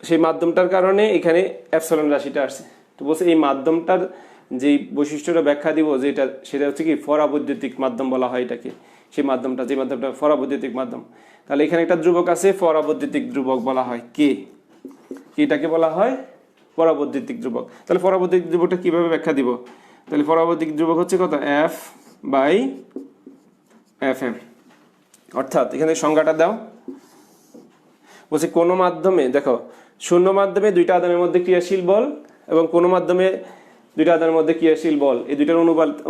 Speaker 1: সেই মাধ্যমটার কারণে এখানে এপসাইলন রাশিটা আসছে। তো বলছে এই মাধ্যমটার যেই বৈশিষ্ট্যটা ব্যাখ্যা দিব যেটা, সেটা হচ্ছে কি পরাবৈদ্যুতিক মাধ্যম বলা হয় এটাকে, সেই মাধ্যমটা, যে মাধ্যমটা পরাবৈদ্যুতিক মাধ্যম। তাহলে এখানে একটা ধ্রুবক আছে, পরাবৈদ্যুতিক ধ্রুবক বলা হয় কে, এটাকে বলা হয় পরাবৈদ্যুতিক ধ্রুবক। তাহলে পরাবৈদ্যুতিক ধ্রুবকটা কিভাবে ব্যাখ্যা দিব, তাহলে পরাবৈদ্যুতিক ধ্রুবক হচ্ছে কত, F/Fm, অর্থাৎ এখানে সংজ্ঞাটা দাও। বলছে কোনো মাধ্যমে, দেখো শূন্য মাধ্যমে দুইটা আধানের মধ্যে ক্রিয়াশীল বল এবং কোনো মাধ্যমে দুইটা আধানের মধ্যে ক্রিয়াশীল বল, এই দুইটার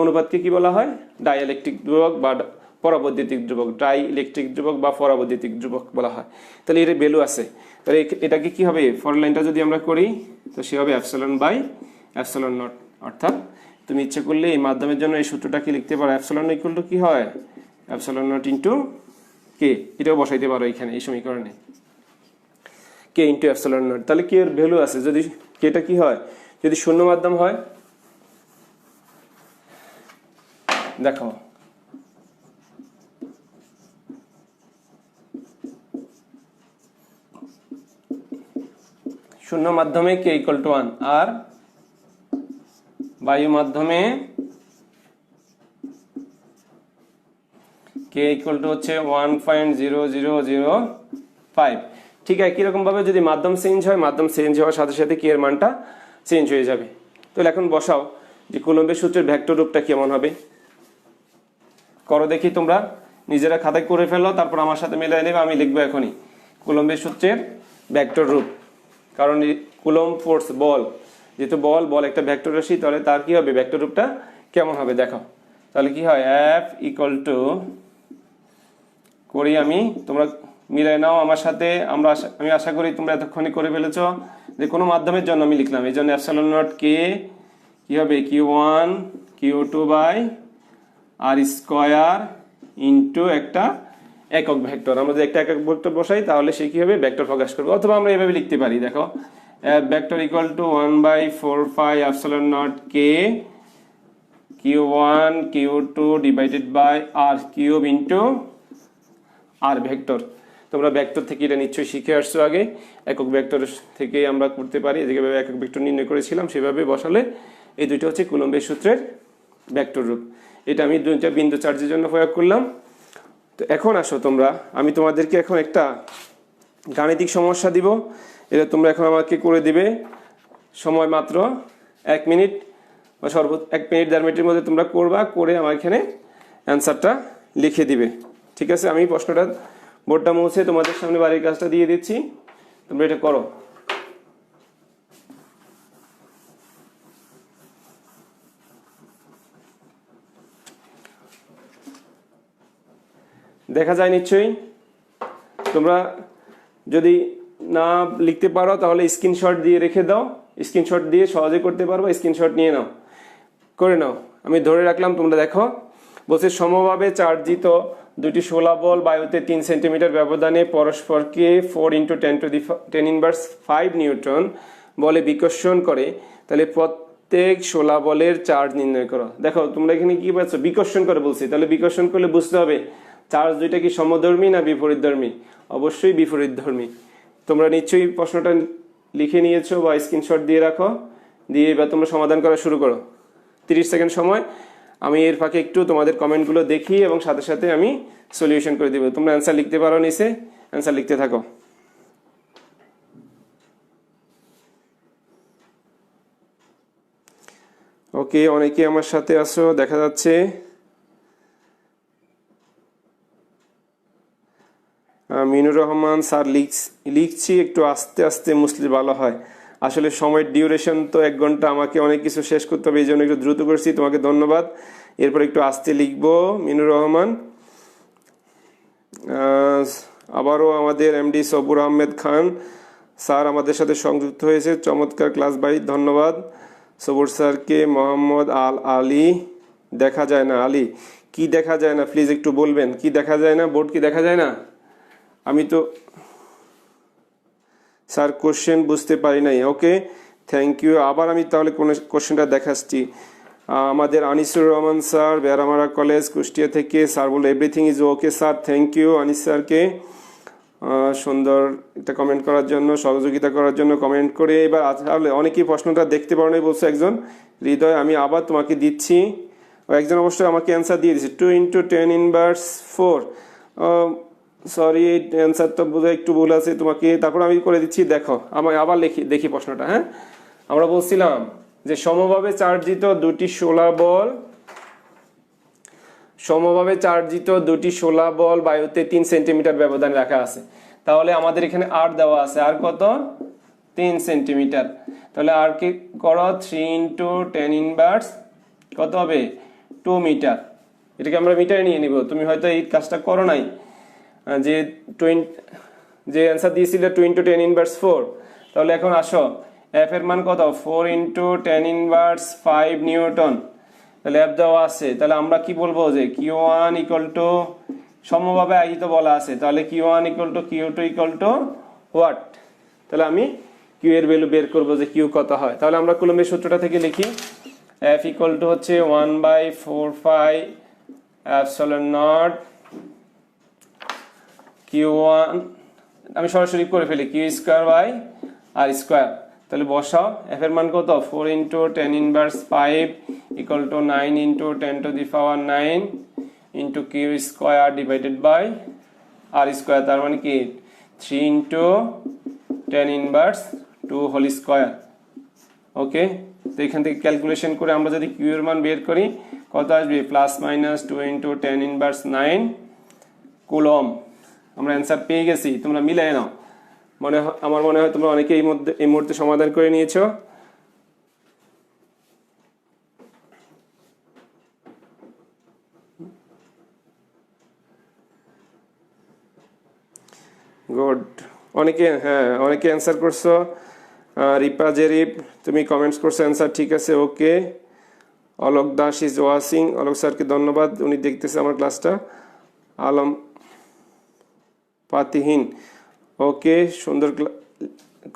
Speaker 1: অনুপাতকে কি বলা হয়, ডাইইলেকট্রিক ধ্রুবক বা পরাবৈদ্যুতিক ধ্রুবক, ডাই ইলেকট্রিক ধ্রুবক বা পরাবৈদ্যুতিক ধ্রুবক বলা হয়। তাহলে এর ভ্যালু আছে, তাহলে এটাকে কি হবে, ফর লাইনটা যদি আমরা করি তো সে হবে এপসাইলন বাই এপসাইলন নট। অর্থাৎ তুমি ইচ্ছে করলে এই মাধ্যমের জন্য এই সূত্রটা কি লিখতে পারো, এপসাইলন ইকুয়াল টু কি হয়, এপসাইলন নট ইন্টু কে, এটাও বসাইতে পারো এখানে এই সমীকরণে, কে ইন্টু এপসাইলন নট। তাহলে কে এর ভ্যালু আছে, যদি কেটা কি হয়, যদি শূন্য মাধ্যম হয়, দেখো শূন্য মাধ্যমে কে ইকুয়াল টু 1, আর বায়ু মাধ্যমে কে ইকুয়াল টু হচ্ছে 1.0005। ঠিক একই রকম ভাবে যদি মাধ্যম চেঞ্জ হয়, মাধ্যম চেঞ্জ হওয়ার সাথে সাথে কে এর মানটা চেঞ্জ হয়ে যাবে। তাহলে এখন বসাও যে কুলম্বের সূত্রের ভেক্টর রূপটা কেমন হবে, করো দেখি, তোমরা নিজেরা খাতায় করে ফেলো, তারপর আমার সাথে মিলিয়ে নেবে, আমি লিখবো এখনই কুলম্বের সূত্রের ভেক্টর রূপ। কারণ কুলম্ব ফোর্স বল, যেহেতু বল একটা ভেক্টর রাশি, তাহলে তার কি হবে, ভেক্টর রূপটা কেমন হবে দেখো। তাহলে কি হয়, F ইকুয়াল টু, করি আমি, তোমরা মিলাই নাও আমার সাথে, আমি আশা করি তোমরা এতক্ষণে করে ফেলেছো। যে কোনো মাধ্যমের জন্য আমি লিখলাম, এই জন্য এপসাইলন নট কে কি হবে, Q1 Q2 by R square into একটা একক ভেক্টর। আমরা যদি একটা একক ভেক্টর বসাই তাহলে সে কি হবে, ভেক্টর প্রকাশ করবে। অথবা আমরা এভাবে লিখতে পারি, দেখো vector equal to 1/4πε0 k q1 q2 divided by r cube into r vector. তোমরা ভেক্টর থেকে এটা নিশ্চয়ই শিখে আসছো আগে, একক ভেক্টর থেকে আমরা করতে পারি, যেভাবে একক ভেক্টর নির্ণয় করেছিলাম সেভাবে বসালে এই দুইটা হচ্ছে কুলম্বের সূত্রের ভেক্টর রূপ। এটা আমি দুইটা বিন্দু চার্জের জন্য প্রয়োগ করলাম। তো এখন আসো তোমরা, আমি তোমাদেরকে এখন একটা গাণিতিক সমস্যা দিব, এটা তোমরা এখন আমাকে করে দিবে। সময় মাত্র 1 মিনিট বা সর্বোচ্চ 1 মিনিট 1.5 মিনিটের মধ্যে তোমরা করবা, করে আমার এখানে অ্যান্সারটা লিখে দিবে। ঠিক আছে, আমি প্রশ্নটা বোর্ডটা মুছে তোমাদের সামনে বাড়ির কাজটা দিয়ে দিচ্ছি, তোমরা এটা করো। দেখা যায় নিশ্চয়ই। তোমরা যদি না লিখতে পারো তাহলে স্ক্রিনশট দিয়ে রেখে দাও, স্ক্রিনশট দিয়ে সহজে করতে পারবো, স্ক্রিনশট নিয়ে নাও, করে নাও। আমি ধরে রাখলাম, তোমরা দেখো। বলছে সমভাবে চার্জিত দুটি শোলা বল বায়ুতে 3 সেন্টিমিটার ব্যবধানে পরস্পরকে 4 × 10⁻⁵ নিউটন বলে বিকর্ষণ করে, তাহলে প্রত্যেক শোলা বলের চার্জ নির্ণয় করো। দেখো তোমরা এখানে কি পাচ্ছ, বিকর্ষণ করে বলছি, তাহলে বিকর্ষণ করলে বুঝতে হবে চার্জ দুইটা কি সমধর্মী না বিপরীতধর্মী, অবশ্যই বিপরীতধর্মী। তোমরা নিশ্চয়ই প্রশ্নটা লিখে নিয়েছো বা স্ক্রিনশট দিয়ে রাখো, দিয়ে এবার তোমরা সমাধান করা শুরু করো। 30 সেকেন্ড সময়, আমি এর ফাঁকে একটু তোমাদের কমেন্টগুলো দেখি এবং সাথে সাথে আমি সলিউশন করে দিব। তোমরা অ্যান্সার লিখতে পারো, নিচে অ্যান্সার লিখতে থাকো। ওকে, অনেকে আমার সাথে আসো দেখা যাচ্ছে। মিনুর রহমান স্যার লিখছি একটু আস্তে আস্তে মুসলি ভালো হয়। আসলে সময়ের ডিউরেশন তো 1 ঘন্টা, আমাকে অনেক কিছু শেষ করতে হবে, এই জন্য একটু দ্রুত করছি। তোমাকে ধন্যবাদ। এরপর একটু আস্তে লিখবো। মিনুর রহমান, আবারও আমাদের এমডি সবুর আহমেদ খান স্যার আমাদের সাথে সংযুক্ত হয়েছে, চমৎকার ক্লাস ভাই, ধন্যবাদ সবুর স্যারকে। মোহাম্মদ আলী, দেখা যায় না আলী, কি দেখা যায় না প্লিজ একটু বলবেন, কি দেখা যায় না, বোর্ড কি দেখা যায় না? আমি তো স্যার কোশ্চেন বুঝতে পারি নাই। Okay, thank you. আবার আমি তাহলে কোন কোশ্চেনটা দেখাচ্ছি। আমাদের আনিসুর রহমান স্যার, বেড়ামারা কলেজ কুষ্টিয়া থেকে, স্যার বলে everything is okay sir, thank you Anis স্যারকে সুন্দর একটা কমেন্ট করার জন্য, সহযোগিতা করার জন্য কমেন্ট করে। এবার তাহলে অনেকেই প্রশ্নটা দেখতে পারো নাই বলছো, একজন হৃদয়, আমি আবার তোমাকে দিচ্ছি। ও একজন অবশ্যই আমাকে অ্যান্সার দিয়ে দিচ্ছে 2 × 10⁻⁴। সরি, অ্যান্সারটা বোধহয় একটু ভুল আছে, তোমাকে তারপর আমি করে দিচ্ছি। দেখো আমি আবার দেখি প্রশ্নটা। হ্যাঁ, আমরা বলছিলাম যে সমভাবে চার্জিত দুটি শোলা বল বায়ুতে 3 সেন্টিমিটার ব্যবধান রাখা আছে। তাহলে আমাদের এখানে আর দেওয়া আছে, আর কত, 3 সেন্টিমিটার। তাহলে আর কি করো, 3 × 10⁻, কত হবে, 2 মিটার। এটাকে আমরা মিটারে নিয়ে নিব। তুমি হয়তো এই কাজটা করো নাই, যে অ্যান্সার দিয়েছিল 2 × 10⁻⁴। তাহলে এখন আসো, এফ এর মান কত, 4 × 10⁻⁵ নিউটন। তাহলে এফ দেওয়া আছে, তাহলে আমরা কি বলবো যে Q1 = সমভাবে আহিত বলা আছে, তাহলে Q1 = Q2 = হোয়াট। তাহলে আমি কিউ এর ভ্যালু বের করবো যে কিউ কত হয়। তাহলে আমরা কুলম্বের সূত্রটা থেকে লিখি, এফ = হচ্ছে 1/4πε0 Q1, আমি সরাসরি করে ফেলি, Q²/R²। তাহলে বসাও, এফ এর মান কত, 4 × 10⁻⁵ = 9 × 10⁹ Q² ডিভাইডেড বাই R²। তার মানে কি 3 × 10⁻²²। ওকে, তো এখান থেকে ক্যালকুলেশন করে আমরা যদি কিউ এর মান বের করি কত আসবে, +- 2 × 10⁹ কুলম। আমরা অ্যান্সার পেয়ে গেছি, তোমরা মিলাই নাও। আমার মনে হয় তোমরা অনেকে এই মুহূর্তে সমাধান করে নিয়েছো। গুড, অনেকে অ্যান্সার করছো। রিপা জেরিপ, তুমি কমেন্টস করছো, অ্যান্সার ঠিক আছে, ওকে। অলোক দাস ইজ ওয়াচিং, অলোক স্যারকে ধন্যবাদ, উনি দেখতেছে আমার ক্লাসটা। আলম পাতিহীন। ওকে, সুন্দর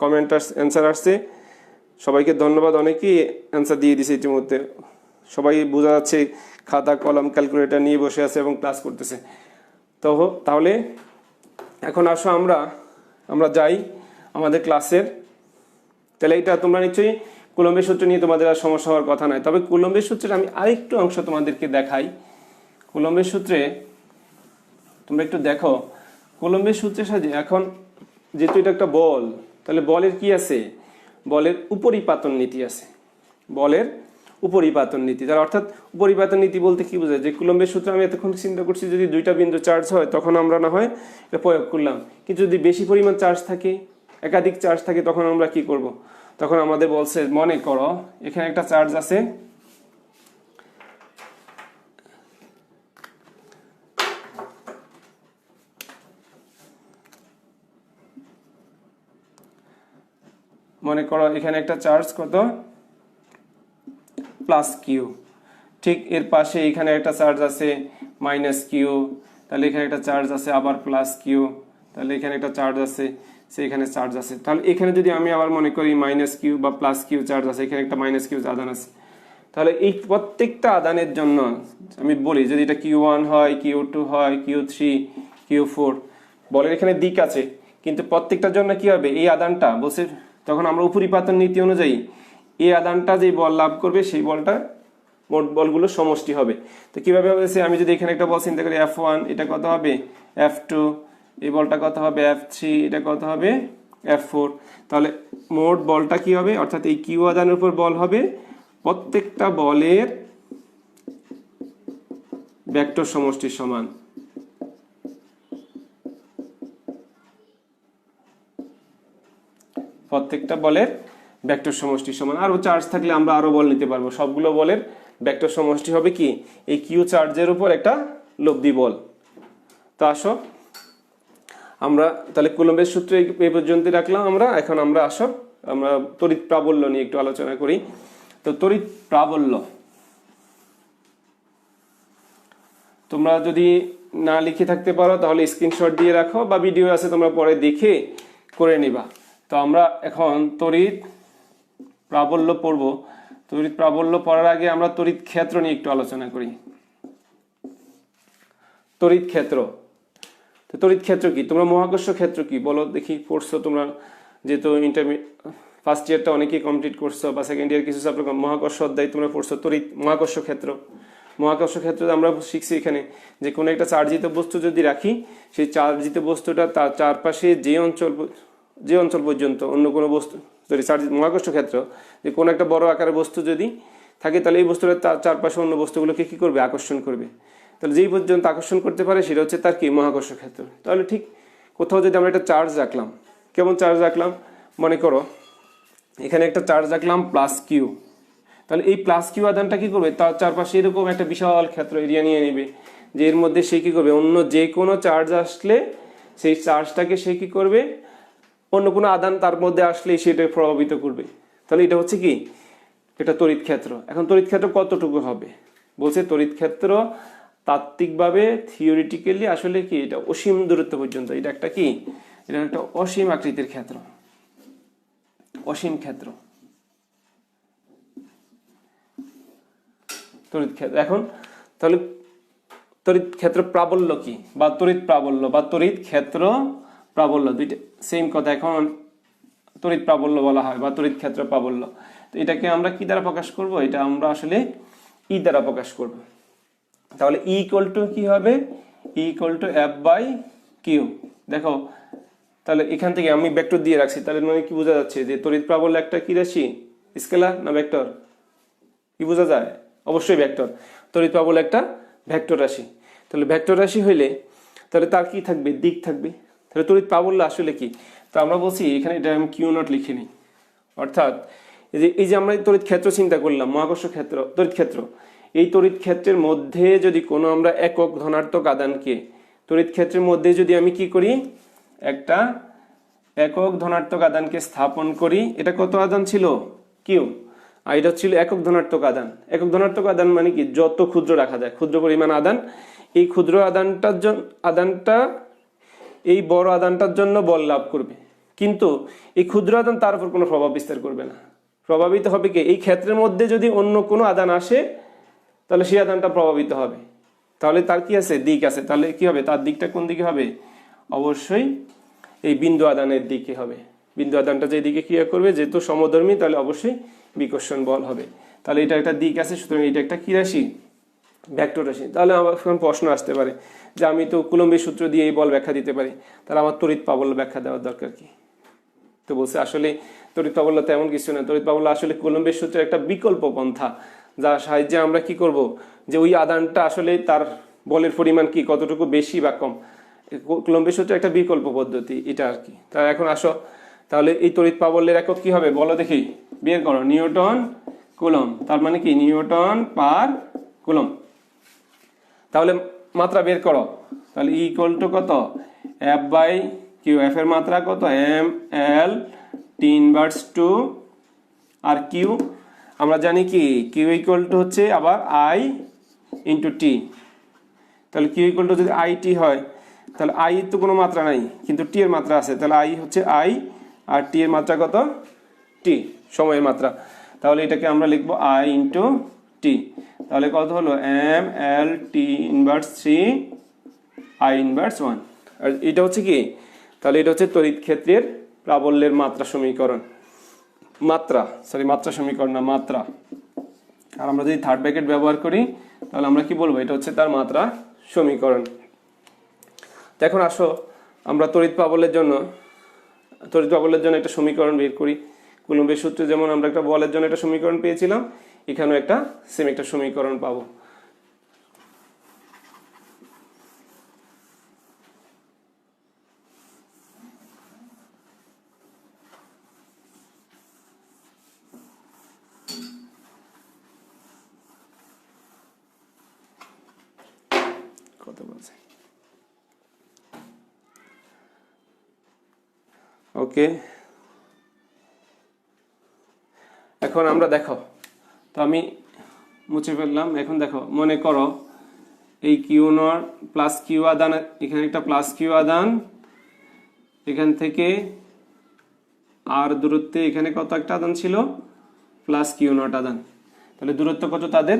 Speaker 1: কমেন্ট অ্যান্সার আসছে, সবাইকে ধন্যবাদ। অনেকেই অ্যান্সার দিয়ে দিছে ইতিমধ্যে, সবাই বোঝা যাচ্ছে খাতা কলম ক্যালকুলেটর নিয়ে বসে আছে এবং ক্লাস করতেছে। তো তাহলে এখন আসো আমরা যাই আমাদের ক্লাসের। তাহলে এটা তোমরা নিশ্চয়ই কুলম্বের সূত্র নিয়ে তোমাদের আর সমস্যা হওয়ার কথা নয়। তবে কুলম্বের সূত্রে আমি আরেকটু অংশ তোমাদেরকে দেখাই। কুলম্বের সূত্রে তোমরা একটু দেখো, কুলম্বের সূত্রের সাথে এখন যেহেতু এটা একটা বল, তাহলে বলের কি আছে, বলের উপরিপাতন নীতি আছে, বলের উপরিপাতন নীতি। তার অর্থাৎ উপরিপাতন নীতি বলতে কি বোঝায়, যে কুলম্বের সূত্র আমি এতক্ষণ চিন্তা করছি যদি দুইটা বিন্দু চার্জ হয় তখন আমরা না হয় এটা প্রয়োগ করলাম, কিন্তু যদি বেশি পরিমাণ চার্জ থাকে, একাধিক চার্জ থাকে, তখন আমরা কি করব, তখন আমাদের বলছে মনে করো এখানে একটা চার্জ আছে, মনে করো এখানে একটা চার্জ কত প্লাস কিউ, ঠিক এর পাশে এখানে একটা চার্জ আছে মাইনাস কিউ, তাহলে এখানে একটা চার্জ আছে আবার প্লাস কিউ, তাহলে এখানে একটা চার্জ আছে, সেইখানে চার্জ আছে। তাহলে এখানে যদি আমি আবার মনে করি মাইনাস কিউ বা প্লাস কিউ চার্জ আছে, এখানে একটা মাইনাস কিউ আদান আছে, তাহলে এই প্রত্যেকটা আদানের জন্য আমি বলি যদি এটা Q1 হয়, Q2 হয়, Q3, Q4, বলের এখানে দিক আছে, কিন্তু প্রত্যেকটার জন্য কি হবে, এই আদানটা বলছে, তখন আমরা উপরিপাতন নীতি অনুযায়ী এই আদানটা যে বল লাভ করবে সেই বলটা মোট বলগুলো সমষ্টি হবে। তো কিভাবে হবে, আমি যদি এখানে একটা বল চিন্তা করি F1, এটা কত হবে F2, এই বলটা কত হবে F3, এটা কত হবে F4, তাহলে মোট বলটা কি হবে, অর্থাৎ এই কিউ আদানের উপর বল হবে প্রত্যেকটা বলের ভেক্টর সমষ্টির সমান। প্রত্যেকটা বলের ভেক্টর সমষ্টির সমান। আরো চার্জ থাকলে আমরা আরো বল নিতে পারবো, সবগুলো বলের ভেক্টর সমষ্টি হবে কি এই কিউ চার্জের উপর একটা লব্ধি বল। তো আসো আমরা তাহলে কুলম্বের সূত্র এই পর্যন্ত রাখলাম আমরা। এখন আমরা তড়িৎ প্রাবল্য নিয়ে একটু আলোচনা করি। তো তড়িৎ প্রাবল্য তোমরা যদি না লিখে থাকতে পারো তাহলে স্ক্রিনশট দিয়ে রাখো, বা ভিডিও আছে তোমরা পরে দেখে করে নিবা। তো আমরা এখন তড়িৎ প্রাবল্য পড়বো। তড়িৎ প্রাবল্য পড়ার আগে আমরা তড়িৎ ক্ষেত্র নিয়ে একটু আলোচনা করি। তড়িৎ ক্ষেত্র, তো তড়িৎ ক্ষেত্র কি, তোমরা মহাকর্ষ ক্ষেত্র কি বলো দেখি, পড়ছো তোমরা, যেহেতু ফার্স্ট ইয়ারটা অনেকেই কমপ্লিট করছো বা সেকেন্ড ইয়ার কিছু চ্যাপ্টার মহাকর্ষ অধ্যায় তোমরা পড়ছো, তড়িৎ মহাকর্ষ ক্ষেত্র। মহাকর্ষ ক্ষেত্রে আমরা শিখছি এখানে যে কোনো একটা চার্জিত বস্তু যদি রাখি, সেই চার্জিত বস্তুটা তার চারপাশে যে অঞ্চল পর্যন্ত অন্য কোনো বস্তু যদি মহাকর্ষ ক্ষেত্র, যে কোনো একটা বড় আকারের বস্তু যদি থাকে, তাহলে এই বস্তুটা তার চারপাশে অন্য বস্তুগুলোকে কি করবে, আকর্ষণ করবে। তাহলে যেই পর্যন্ত আকর্ষণ করতে পারে সেটা হচ্ছে তার কি মহাকর্ষ ক্ষেত্র। তাহলে ঠিক কোথাও যদি আমরা একটা চার্জ রাখলাম, কেমন চার্জ রাখলাম, মনে করো এখানে একটা চার্জ রাখলাম প্লাস কিউ, তাহলে এই প্লাস কিউ আধানটা কি করবে, তার চারপাশে এরকম একটা বিশাল ক্ষেত্র এরিয়া নিয়ে নেবে, যে এর মধ্যে সে কি করবে, অন্য যে কোনো চার্জ আসলে সেই চার্জটাকে সে কি করবে, অন্য কোনো আধান তার মধ্যে আসলেই সেটা প্রভাবিত করবে। তাহলে এটা হচ্ছে কি এটা তড়িৎ ক্ষেত্র। এখন তড়িৎ ক্ষেত্র কতটুকু হবে বলছে, তড়িৎ ক্ষেত্র তাত্ত্বিকভাবে থিওরিটিক্যালি আসলে কি এটা অসীম দূরত্ব পর্যন্ত, এটা একটা কি, এটা একটা অসীম আকৃতির ক্ষেত্র, অসীম ক্ষেত্র তড়িৎ ক্ষেত্র। এখন তাহলে তড়িৎ ক্ষেত্র প্রাবল্য কি, বা তড়িৎ প্রাবল্য বা তড়িৎ ক্ষেত্র প্রাবল্য দুইটা সেম কথা। এখন তড়িৎ প্রাবল্য বলা হয় বা তড়িৎ ক্ষেত্র প্রাবল্য। তো এটাকে আমরা কি দ্বারা প্রকাশ করব, এটা আমরা আসলে ই দ্বারা প্রকাশ করব। তাহলে ই ইকুয়াল টু কি হবে, E equal to F by Q. দেখো তাহলে এখান থেকে আমি ভেক্টর দিয়ে রাখছি, তাহলে মানে কি বোঝা যাচ্ছে যে তড়িৎ প্রাবল্য একটা কি রাশি, স্কেলার না ভেক্টর, কি বোঝা যায়, অবশ্যই ভেক্টর। তড়িৎ প্রাবল্য একটা ভেক্টর রাশি। তাহলে ভেক্টর রাশি হইলে তাহলে তার কি থাকবে, দিক থাকবে। তাহলে তড়িৎ প্রাবল্য আসলে কি, তো আমরা বলছি এখানে এটা আমি কিউ নট লিখে নিই, অর্থাৎ এই যে আমরা তড়িৎ ক্ষেত্র চিন্তা করলাম, মহাকর্ষ ক্ষেত্র, তড়িৎ ক্ষেত্র, এই তড়িৎ ক্ষেত্রের মধ্যে যদি কোনো আমরা একক ধনাত্মক আধানকে, তড়িৎ ক্ষেত্রের মধ্যে যদি আমি কি করি, একটা একক ধনাত্মক আধানকে স্থাপন করি, এটা কত আধান ছিল কিউ, আর এটা ছিল একক ধনাত্মক আধান। একক ধনাত্মক আধান মানে কি, যত ক্ষুদ্র রাখা যায়, ক্ষুদ্র পরিমাণ আধান, এই ক্ষুদ্র আধানটা এই বড় আধানটার জন্য বল লাভ করবে, কিন্তু এই ক্ষুদ্র আধান তার উপর কোনো প্রভাব বিস্তার করবে না। প্রভাবিত হবে কি, এই ক্ষেত্রের মধ্যে যদি অন্য কোনো আধান আসে তাহলে সেই আধানটা প্রভাবিত হবে। তাহলে তার কি আছে, দিক আছে। তাহলে কি হবে, তার দিকটা কোন দিকে হবে, অবশ্যই এই বিন্দু আধানের দিকে হবে। বিন্দু আধানটা যে দিকে ক্রিয়া করবে, যেহেতু সমধর্মী, তাহলে অবশ্যই বিকর্ষণ বল হবে। তাহলে এটা একটা দিক আছে, সুতরাং এটা একটা কি রাশি, ভেক্টর রাশি। তাহলে আমার এখন প্রশ্ন আসতে পারে যে আমি তো কুলম্বের সূত্র দিয়ে এই বল ব্যাখ্যা দিতে পারি, তাহলে আমার তড়িৎ প্রাবল্য ব্যাখ্যা দেওয়ার দরকার কি? তো বলছে আসলে তড়িৎ প্রাবল্য তেমন কিছু না। তড়িৎ প্রাবল্য আসলে কুলম্বের সূত্রের একটা বিকল্প পন্থা, যার সাহায্যে আমরা কি করব, যে ওই আধানটা আসলে তার বলের পরিমাণ কি, কতটুকু বেশি বা কম, কুলম্বের সূত্রের একটা বিকল্প পদ্ধতি এটা আর কি। তাই এখন আসো, তাহলে এই তড়িৎ প্রাবল্যের একক কি হবে বলো দেখি, বের করো, নিউটন কুলম্ব। তার মানে কি, নিউটন পার কুলম্ব। তাহলে মাত্রা বের করো, তাহলে ই ইকুয়াল টু কত, এফ বাই কিউ। এফ এর মাত্রা কত, M L T inverse two, আর কিউ আমরা জানি কি, কিউ ইকুয়াল টু হচ্ছে আবার আই ইন্টু টি। তাহলে কিউ ইকুয়াল টু যদি আই টি হয়, তাহলে আই তো কোনো মাত্রা নাই, কিন্তু টি এর মাত্রা আছে। তাহলে আই হচ্ছে আই, আর টি এর মাত্রা কত, টি, সময়ের মাত্রা। তাহলে এটাকে আমরা লিখবো আই ইন্টু টি। তাহলে কত হলো, M L T inverse 3 I inverse 1। আর এটা হচ্ছে কি, তাহলে এটা হচ্ছে তড়িৎ ক্ষেত্রের প্রাবল্যের মাত্রা সমীকরণ, মাত্রা সমীকরণ না, মাত্রা। আর আমরা যদি থার্ড ব্র্যাকেট ব্যবহার করি, তাহলে আমরা কি বলবো, এটা হচ্ছে তার মাত্রা সমীকরণ। এখন আসো আমরা তড়িৎ প্রাবল্যের জন্য একটা সমীকরণ বের করি। কুলম্বের সূত্রে যেমন আমরা একটা বলের জন্য একটা সমীকরণ পেয়েছিলাম, এখানেও একটা সেম একটা সমীকরণ পাবো। কত বলছে, ওকে। এখন আমরা দেখো, তো আমি মুছে ফেললাম। এখন দেখো, মনে করো এই কিউ নট প্লাস কিউ আদান, এখানে একটা প্লাস কিউ আদান, এখান থেকে আর দূরত্বে এখানে কত একটা আদান ছিল, প্লাস কিউ নট আদান। তাহলে দূরত্ব কত তাদের,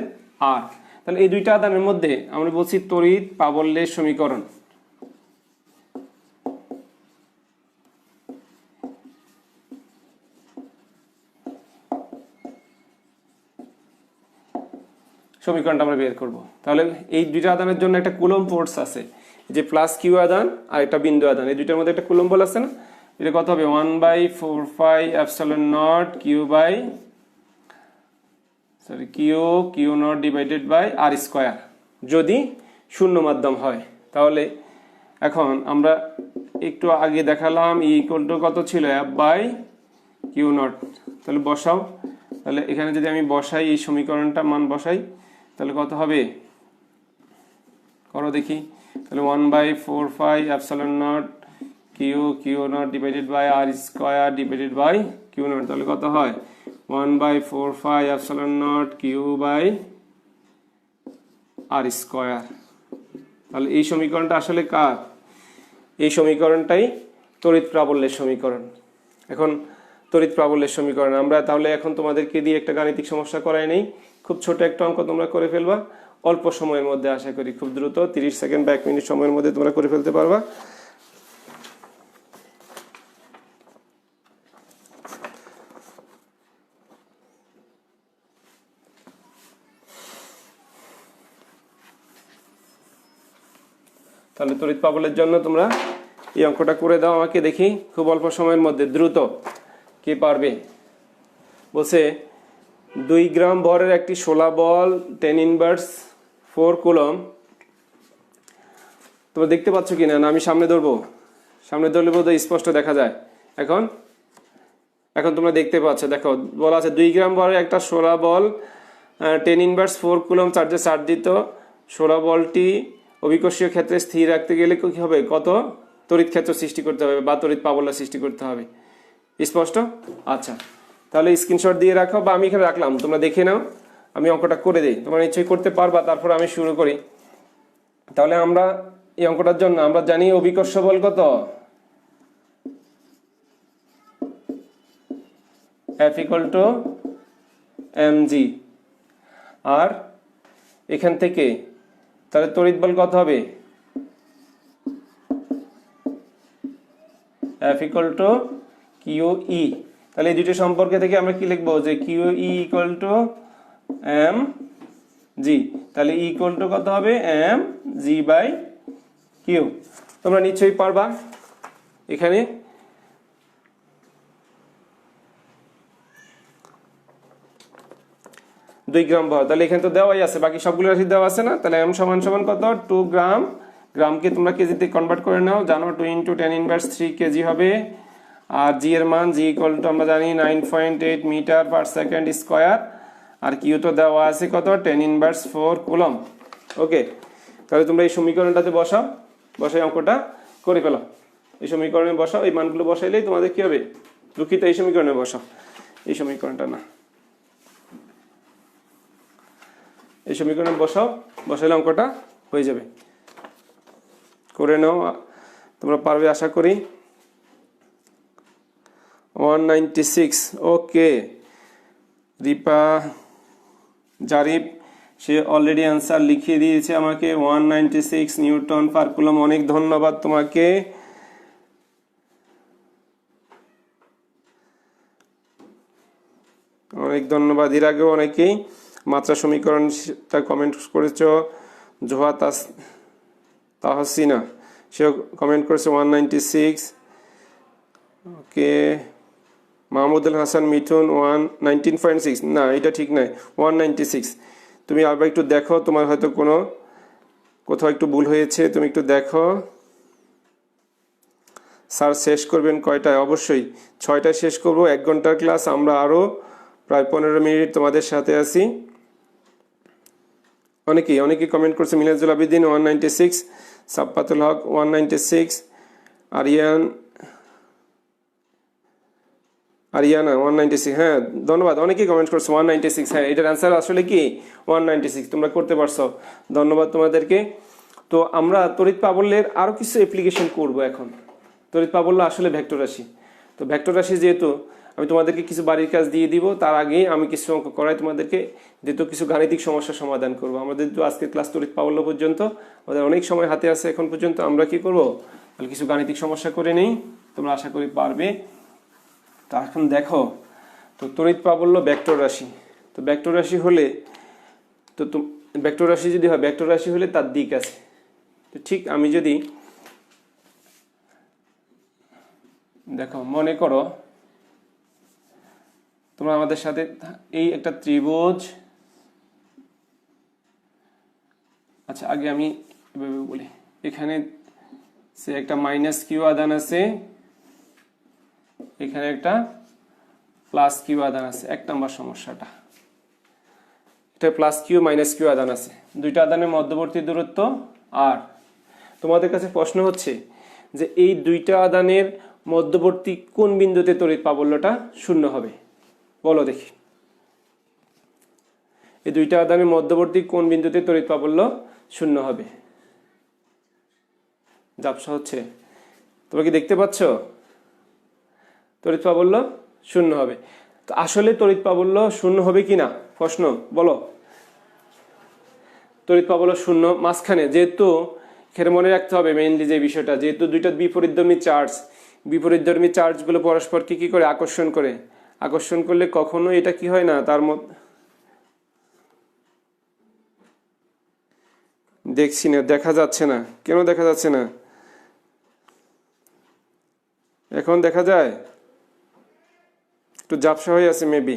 Speaker 1: আর। তাহলে এই দুইটা আদানের মধ্যে আমরা বলছি তড়িৎ প্রাবল্যের সমীকরণ। সমীকরণটা আমরা বের করব। তাহলে এই দুইটা আদানের জন্য একটা কুলম্ব ফোর্স আছে, যে প্লাস কিউ আদান আর একটা বিন্দু আদান, এই দুইটার মধ্যে একটা কুলম্ব বল আছে না, এটা কত হবে, 1/4πε0 Q naught divided by R square, যদি শূন্য মাধ্যম হয়। তাহলে এখন আমরা একটু আগে দেখালাম ই ইকুয়াল টু কত ছিল, এফ বাই কিউ নট। তাহলে বসাও, তাহলে এখানে যদি আমি বসাই, এই সমীকরণটা মান বসাই, তাহলে কত হবে, করো দেখি। তাহলে 1/4πε0 Q naught divided by R square divided by Q naught, তাহলে কত হয়, 1/4πε0 কিউ বাই আর স্কোয়ার। তাহলে এই সমীকরণটা আসলে কার, এই সমীকরণটাই তড়িৎ প্রাবল্যের সমীকরণ। এখন তড়িৎ প্রাবল্যের সমীকরণ আমরা তাহলে এখন তোমাদেরকে দিয়ে একটা গাণিতিক সমস্যা করাই নেই, খুব ছোট একটা অঙ্ক তোমরা করে ফেলবা অল্প সময়ের মধ্যে, আশা করি খুব দ্রুত 30 সেকেন্ড বা 1 মিনিট সময়ের মধ্যে তোমরা করে ফেলতে পারবা। তাহলে তড়িৎ প্রাবল্যের জন্য তোমরা এই অঙ্কটা করে দাও আমাকে দেখি, খুব অল্প সময়ের মধ্যে, দ্রুত কে পারবে। বলছে 2 গ্রাম ভরের একটি 16 বল 10 ইনভার্স 4 কুলম্ব। তোমরা দেখতে পাচ্ছ কিনা, না আমি সামনে ধরবো, সামনে ধরলে বোধহয় স্পষ্ট দেখা যায়। এখন তোমরা দেখতে পাচ্ছ, দেখো বলা আছে 2 গ্রাম ভরের একটা 16 বল 10 ইনভার্স 4 কুলম্ব চার্জে চার্জ দিত। 16 বলটি অভিকর্ষীয় ক্ষেত্রে স্থির রাখতে গেলে কি হবে, কত তড়িৎ ক্ষেত্র সৃষ্টি করতে হবে বা তড়িৎ প্রাবল্য সৃষ্টি করতে হবে, স্পষ্ট? আচ্ছা, তাহলে স্ক্রিনশট দিয়ে রাখো, বা আমি এখানে রাখলাম, তোমরা দেখে নাও, আমি অঙ্কটা করে দিই, তোমরা নিশ্চয়ই করতে পারবা। তারপর আমি শুরু করি। তাহলে আমরা এই অঙ্কটার জন্য আমরা জানি অভিকর্ষ বল কত, F = mg। আর এখান থেকে তাহলে তড়িৎ বল কত হবে, F = QE। তাহলে এই দুটো সম্পর্কে থেকে আমরা কি লিখবো, যে QE = mg। তাহলে E = কত হবে, mg/q। তোমরা নিশ্চয়ই পারবা। এখানে দুই গ্রাম ভর, তাহলে এখানে তো দেওয়াই আছে, বাকি সবগুলো রাশি দেওয়া আছে না। তাহলে m = কত, 2 গ্রাম। গ্রামকে তোমরা কেজিতে কনভার্ট করে নাও, জানো 2 × 10⁻³ কেজি হবে। আর জি এর মান, জি = আমরা জানি 9.8 মিটার/সেকেন্ড²। আর কিউ তো দেওয়া আছে কত, 10⁻⁴ কুলম্ব। ওকে, তাহলে তোমরা এই সমীকরণটাতে বসাও, বসাই অঙ্কটা করে ফেলো। এই সমীকরণে বসাও, এই মানগুলো বসাইলেই তোমাদের কি হবে, দুঃখিত, এই সমীকরণে বসাও, এই সমীকরণটা না, এই সমীকরণে বসাও, বসাইলে অঙ্কটা হয়ে যাবে। করে নাও, তোমরা পারবে আশা করি। 196। ওকে, রিপা জারিফ সে অলরেডি অ্যান্সার লিখিয়ে দিয়েছে আমাকে, 196 নিউটন/কুলম্ব। অনেক ধন্যবাদ তোমাকে। অনেক ধন্যবাদ। এর আগেও অনেকেই মাত্রা সমীকরণটা কমেন্ট করেছো। জোহা তাহসিনা সেও কমেন্ট করেছে 196। ওকে, মাহমুদুল হাসান মিঠুন 19.6। না, এটা ঠিক নয়, 196। তুমি আবার একটু দেখো, তোমার হয়তো কোথাও একটু ভুল হয়েছে, তুমি একটু দেখো। স্যার শেষ করবেন কয়টায়? অবশ্যই 6টায় শেষ করব, 1 ঘন্টার ক্লাস। আমরা আরও প্রায় 15 মিনিট তোমাদের সাথে আছি। অনেকেই কমেন্ট করছে। মিনাজুল আবিদিন 196, সাব্বাতুল হক 196, আরিয়ানা 196। হ্যাঁ, ধন্যবাদ, অনেকেই কমেন্ট করছো 196। হ্যাঁ, এটার অ্যান্সার আসলে কি 196। তোমরা করতে পারছো, ধন্যবাদ তোমাদেরকে। তো আমরা তড়িৎ প্রাবল্যের আরও কিছু অ্যাপ্লিকেশন করব এখন। তড়িৎ প্রাবল্য আসলে ভেক্টর রাশি। তো ভেক্টর রাশি যেহেতু আমি তোমাদেরকে কিছু বাড়ির কাজ দিয়ে দিব, তার আগেই আমি কিছু অঙ্ক করাই তোমাদেরকে, যেহেতু কিছু গাণিতিক সমস্যার সমাধান করব। আমাদের তো আজকের ক্লাস তড়িৎ প্রাবল্য পর্যন্ত, আমাদের অনেক সময় হাতে আছে এখন পর্যন্ত। আমরা কি করব, তাহলে কিছু গাণিতিক সমস্যা করে নেই, তোমরা আশা করি পারবে। তা এখন দেখো, তো তড়িৎ প্রাবল্য ভেক্টর রাশি। তো ভেক্টর রাশি হলে, তো ভেক্টর রাশি যদি হয়, ভেক্টর রাশি হলে তার দিক আছে। তো ঠিক আমি যদি দেখো, মনে করো তোমরা আমাদের সাথে, এই একটা ত্রিভুজ। আচ্ছা, আগে আমি এভাবে বলি, এখানে সে একটা -q আধান আছে, এখানে একটা +q আধান আছে। 1 নম্বর সমস্যাটা, এটা +q -q আধান আছে, দুইটা আধানের মধ্যবর্তী দূরত্ব r। তোমাদের কাছে প্রশ্ন হচ্ছে যে এই দুইটা আধানের মধ্যবর্তী কোন বিন্দুতে তড়িৎ প্রাবল্যটা 0 হবে, বলো দেখি। এই দুইটা আধানের মধ্যবর্তী কোন বিন্দুতে তড়িৎ প্রাবল্য 0 হবে? ঝাপসা হচ্ছে, তোমরা কি দেখতে পাচ্ছ? তড়িৎ প্রাবল্য 0 হবে। তো আসলে তড়িৎ প্রাবল্য 0 হবে কিনা প্রশ্ন, বলো। তড়িৎ প্রাবল্য 0 মাঝখানে, যেহেতু এখানে মনে রাখতে হবে মেইনলি যে বিষয়টা, যেহেতু দুইটা বিপরীতধর্মী চার্জগুলো পরস্পরকে কি করে, আকর্ষণ করে। আকর্ষণ করলে কখনো এটা কি হয় না, তার মধ্যে দেখছি না, দেখা যাচ্ছে না কেন, দেখা যাচ্ছে না, এখন দেখা যায়? একটু ঝাপসা হয়ে আছে মেবি,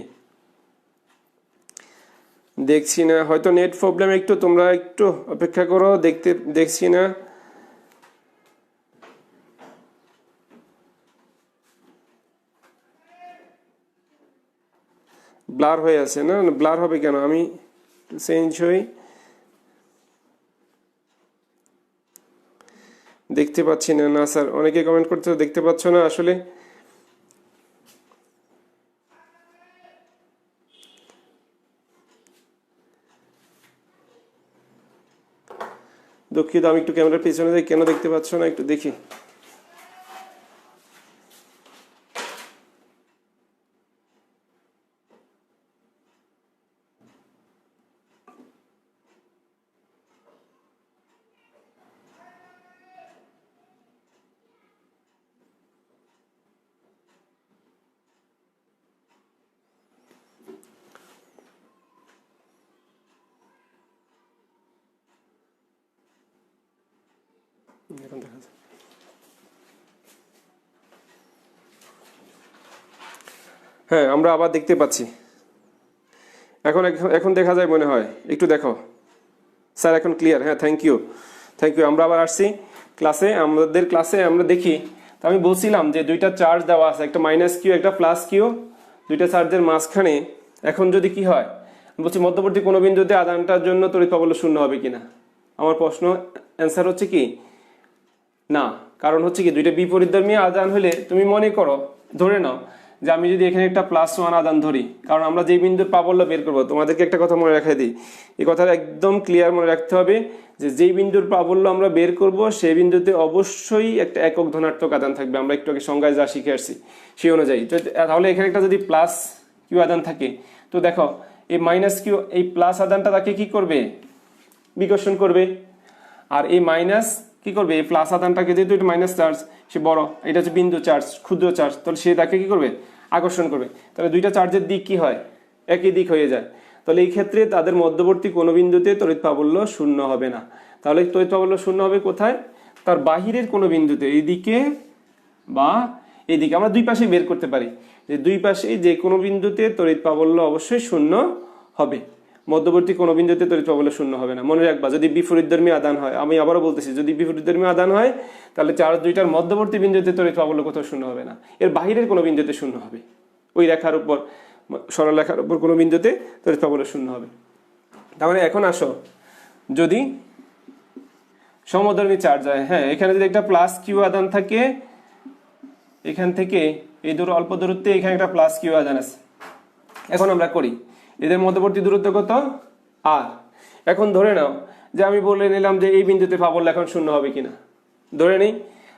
Speaker 1: দেখছি না, হয়তো নেট প্রবলেম। একটু তোমরা একটু অপেক্ষা করো, দেখছি না। ব্লার হয়ে আছে না, ব্লার হবে কেন, আমি চেঞ্জ হই, দেখতে পাচ্ছি না। না স্যার, অনেকে কমেন্ট করতে, দেখতে পাচ্ছ না আসলে। দুঃখিত, আমি একটু ক্যামেরার পিছনে যাই, কেন দেখতে পাচ্ছ না একটু দেখি। এখন দেখা যায়। হ্যাঁ, আমরা আবার দেখতে পাচ্ছি। এখন এখন দেখা যায় মনে হয়, একটু দেখো স্যার, এখন ক্লিয়ার। হ্যাঁ, থ্যাংক ইউ। আমরা আবার আসছি ক্লাসে। আমাদের ক্লাসে আমরা দেখি, তো আমি বলছিলাম যে দুইটা চার্জ দেওয়া আছে, একটা মাইনাস কিউ একটা প্লাস কিউ, দুইটা চার্জের মাঝখানে এখন যদি কি হয়, বলছি মধ্যবর্তী কোনো বিন্দুতে আধানটার জন্য তড়িৎ প্রাবল্য শূন্য হবে কিনা। আমার প্রশ্ন অ্যান্সার হচ্ছে কি না। কারণ হচ্ছে কি, দুইটা বিপরীতধর্মী আধান হলে তুমি মনে করো, ধরে নাও যে আমি যদি এখানে একটা +1 আধান ধরি, কারণ আমরা যে বিন্দুর প্রাবল্য বের করবো, তোমাদেরকে একটা কথা মনে রাখাই দিই, এই কথাটা একদম ক্লিয়ার মনে রাখতে হবে যে যেই বিন্দুর প্রাবল্য আমরা বের করব সেই বিন্দুতে অবশ্যই একটা একক ধনাত্মক আধান থাকবে। আমরা একটু আগে সংজ্ঞায় যা শিখে আসছি সেই অনুযায়ী। তাহলে এখানে একটা যদি প্লাস কিউ আধান থাকে, তো দেখো এই মাইনাস কিউ, এই প্লাস আধানটা তাকে কি করবে, বিকর্ষণ করবে। আর এই মাইনাস কি করবে, এই প্লাস আধানটাকে, যেহেতু এটা মাইনাস চার্জ, সে বড়, এটা হচ্ছে বিন্দু চার্জ, ক্ষুদ্র চার্জ, তাহলে সে তাকে কি করবে, আকর্ষণ করবে। তাহলে দুইটা চার্জের দিক কি হয়, একই দিক হয়ে যায়। তাহলে এই ক্ষেত্রে তাদের মধ্যবর্তী কোনো বিন্দুতে তড়িৎ প্রাবল্য শূন্য হবে না। তাহলে তড়িৎ প্রাবল্য শূন্য হবে কোথায়, তার বাহিরের কোনো বিন্দুতে, এইদিকে বা এইদিকে। আমরা দুই পাশে বের করতে পারি যে দুই পাশে যে কোনো বিন্দুতে তড়িৎ প্রাবল্য অবশ্যই শূন্য হবে, মধ্যবর্তী কোনো বিন্দুতে তড়িৎ প্রাবল্য শূন্য হবে না। মনে রাখবা, যদি বিপরীতধর্মী আধান হয়, আমি আবারও বলতেছি, যদি বিপরীতধর্মী আধান হয় তাহলে চার্জ দুইটার মধ্যবর্তী বিন্দুতে তড়িৎ প্রাবল্য কোথাও শূন্য হবে না, এর বাহিরের কোনো বিন্দুতে শূন্য হবে। ওই রেখার উপর, সরল রেখার উপর কোনো বিন্দুতে তড়িৎ প্রাবল্য শূন্য হবে। তাহলে এখন আসো, যদি সমধর্মী চার্জ হয়, হ্যাঁ, এখানে যদি একটা প্লাস কিউ আধান থাকে, এখান থেকে এই দূর অল্প দূরত্বে এখানে একটা প্লাস কিউ আধান আছে। এখন আমরা করি, এদের মধ্যবর্তী দূরত্ব কত, আর। এখন ধরে নাও যে আমি বলে নিলাম যে এই বিন্দুতে প্রাবল্য এখন শূন্য হবে কিনা, ধরে নেই।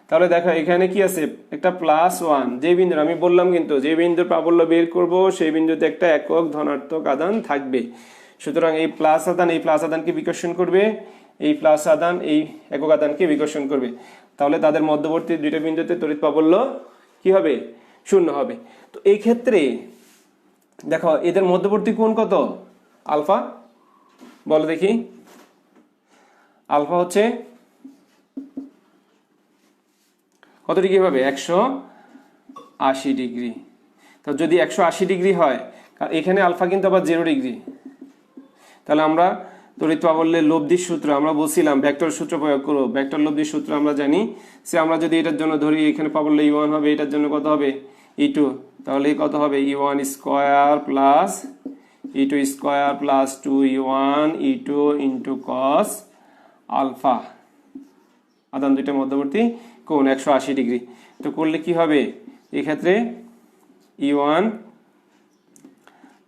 Speaker 1: তাহলে দেখো এখানে কি আছে, একটা +1, যে বিন্দু আমি বললাম কিন্তু, যে বিন্দুর প্রাবল্য বের করব সেই বিন্দুতে একটা একক ধনাত্মক আধান থাকবে। সুতরাং এই প্লাস আধান এই প্লাস আধানকে বিকর্ষণ করবে, এই প্লাস আধান এই একক আধানকে বিকর্ষণ করবে। তাহলে তাদের মধ্যবর্তী দুইটা বিন্দুতে তড়িৎ প্রাবল্য কি হবে, শূন্য হবে। তো এই ক্ষেত্রে দেখো এদের মধ্যবর্তী কোণ কত, আলফা, বলো দেখি। আলফা হচ্ছে কত ডিগ্রি হবে, 180 ডিগ্রি। তো যদি 180 ডিগ্রি হয়, এখানে আলফা কিন্তু আবার 0 ডিগ্রি, তাহলে আমরা তড়িৎ প্রাবল্যের লব্ধির সূত্র আমরা বলছিলাম, ভেক্টর সূত্র প্রয়োগ করব। ভেক্টর লব্ধির সূত্র আমরা জানি, সে আমরা যদি এটার জন্য ধরি, এখানে প্রাবল্য E1 হবে, এটার জন্য কত হবে, E2, তাহলে কত হবে, E1 square plus E2 square plus 2E1 E2 into cos alpha. আধান দুইটার মধ্যবর্তী কোণ 180 ডিগ্রি। তো করলে কি হবে, এক্ষেত্রে E1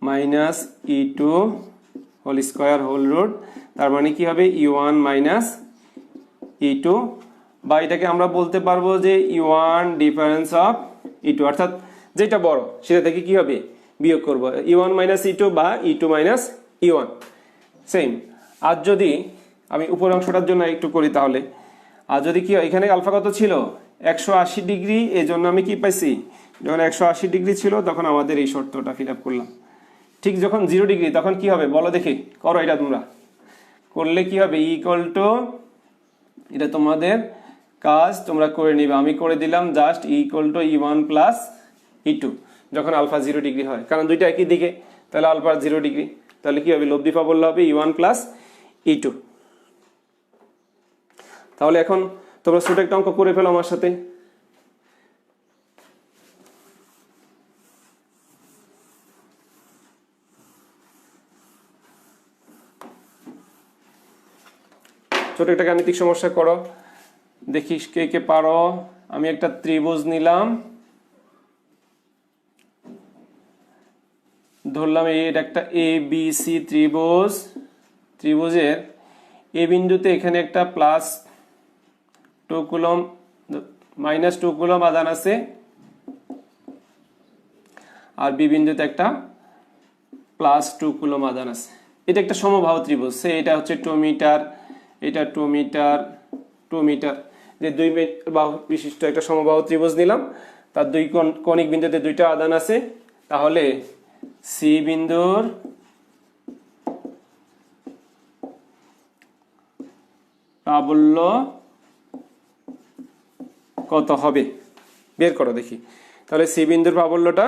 Speaker 1: minus E2 whole square whole root, তার মানে কি হবে, E1 মাইনাস E2, বা এটাকে আমরা বলতে পারবো যে E1 ডিফারেন্স অফ E2, অর্থাৎ যেটা বড় সেটা থেকে কি হবে, বিয়োগ করব, E1 মাইনাস E2 বা E2 মাইনাস E1, সেম। আর যদি আমি উপরের অংশটার জন্য একটু করি, তাহলে আর যদি কি হয়, এখানে আলফা কত ছিল, 180 ডিগ্রি, এই জন্য আমি কি পাইছি, যখন 180 ডিগ্রি ছিল তখন আমাদের এই শর্তটা ফিল আপ করলাম। ঠিক যখন 0 ডিগ্রি তখন কি হবে, বলো দেখি, করো এটা তোমরা, করলে কি হবে, ইকুয়াল টু, এটা তোমাদের কাজ, তোমরা করে নিবে, আমি করে দিলাম just, equal to E1 plus E2 যখন আলফা 0 ডিগ্রি হয়, কারণ দুইটা একই দিকে, তাহলে আলফা 0 ডিগ্রি, তাহলে কি হবে, লব্ধি প্রাবল্য হবে E1 প্লাস E2। তাহলে এখন তোমরা ছোট একটা অঙ্ক করে ফেলো আমার সাথে। ছোট একটা গাণিতিক সমস্যা করো, দেখি কে কে পারো। আমি একটা ত্রিভুজ নিলাম, ধরলাম এটা একটা ABC ত্রিভুজ, ত্রিভুজের এ বিন্দুতে এখানে একটা প্লাস 2 কুলম মাইনাস 2 কুলম আধান আছে, আর বি বিন্দুতে একটা প্লাস 2 কুলম আধান আছে। এটা একটা সমবাহু ত্রিভুজ, এটা হচ্ছে 2 মিটার, এটা 2 মিটার 2 মিটার, যে 2 বাহু বিশিষ্ট একটা সমবাহু ত্রিভুজ নিলাম, তার দুই কৌণিক বিন্দুতে দুইটা আধান আছে। তাহলে সি বিন্দুর প্রাবল্য কত হবে বের করো দেখি। তাহলে সি বিন্দুর প্রাবল্যটা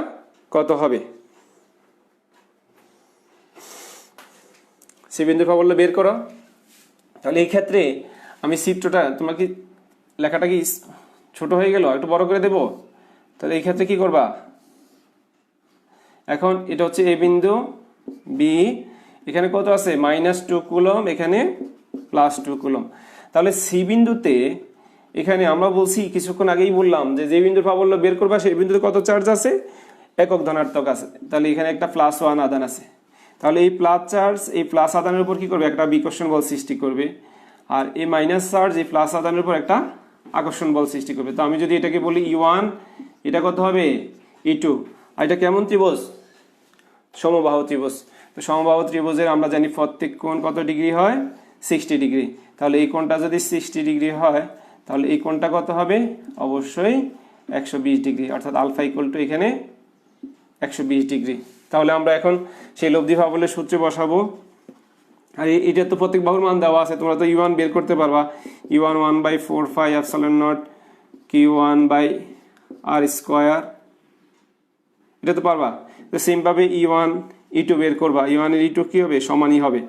Speaker 1: কত হবে? সি বিন্দুর প্রাবল্য বের করো। তাহলে এই ক্ষেত্রে আমি চিত্রটা, তোমার কি লেখাটা কি ছোট হয়ে গেল, একটু বড় করে দেব? তাহলে এই ক্ষেত্রে কি করবা, এখন এটা হচ্ছে এ বিন্দু, বি, এখানে কত আছে -2 কুলম, এখানে +2 কুলম। তাহলে সি বিন্দুতে এখানে আমরা বলছি, কিছুক্ষণ আগেই বললাম যে বিন্দুর প্রাবল্য বের করবা সেই বিন্দুতে কত চার্জ আছে, একক ধনাত্মক আছে। তাহলে এখানে একটা +1 আধান আছে। তাহলে এই প্লাস চার্জ এই প্লাস আধানের উপর কি করবে, একটা বিকর্ষণ বল সৃষ্টি করবে, আর এই মাইনাস চার্জ এই প্লাস আধানের উপর একটা আকর্ষণ বল সৃষ্টি করবে। তো আমি যদি এটাকে বলি E1, এটা কত হবে E2। আর এটা কেমন ত্রিভুজ? সমবাহু ত্রিভুজ। তো সমবাহু ত্রিভুজের আমরা জানি প্রত্যেক কোণ কত ডিগ্রি হয়, 60 ডিগ্রি। তাহলে এই কোণটা যদি 60 ডিগ্রি হয়, তাহলে এই কোণটা কত হবে, অবশ্যই 120 ডিগ্রি, অর্থাৎ আলফা ইকুয়াল টু এখানে 120 ডিগ্রি। তাহলে আমরা এখন সেই লব্ধি প্রাবল্যের সূত্রে বসাবো। আর এটা তো প্রত্যেক বাহুর মান দেওয়া আছে, তোমরা তো E1 বের করতে পারবা। E1 1/4 pi epsilon not Q1/r², এটা তো পারবা। তো সেম ভাবে E1 E2 বের করবা, E1 এর E2 কি হবে, সমানই হবে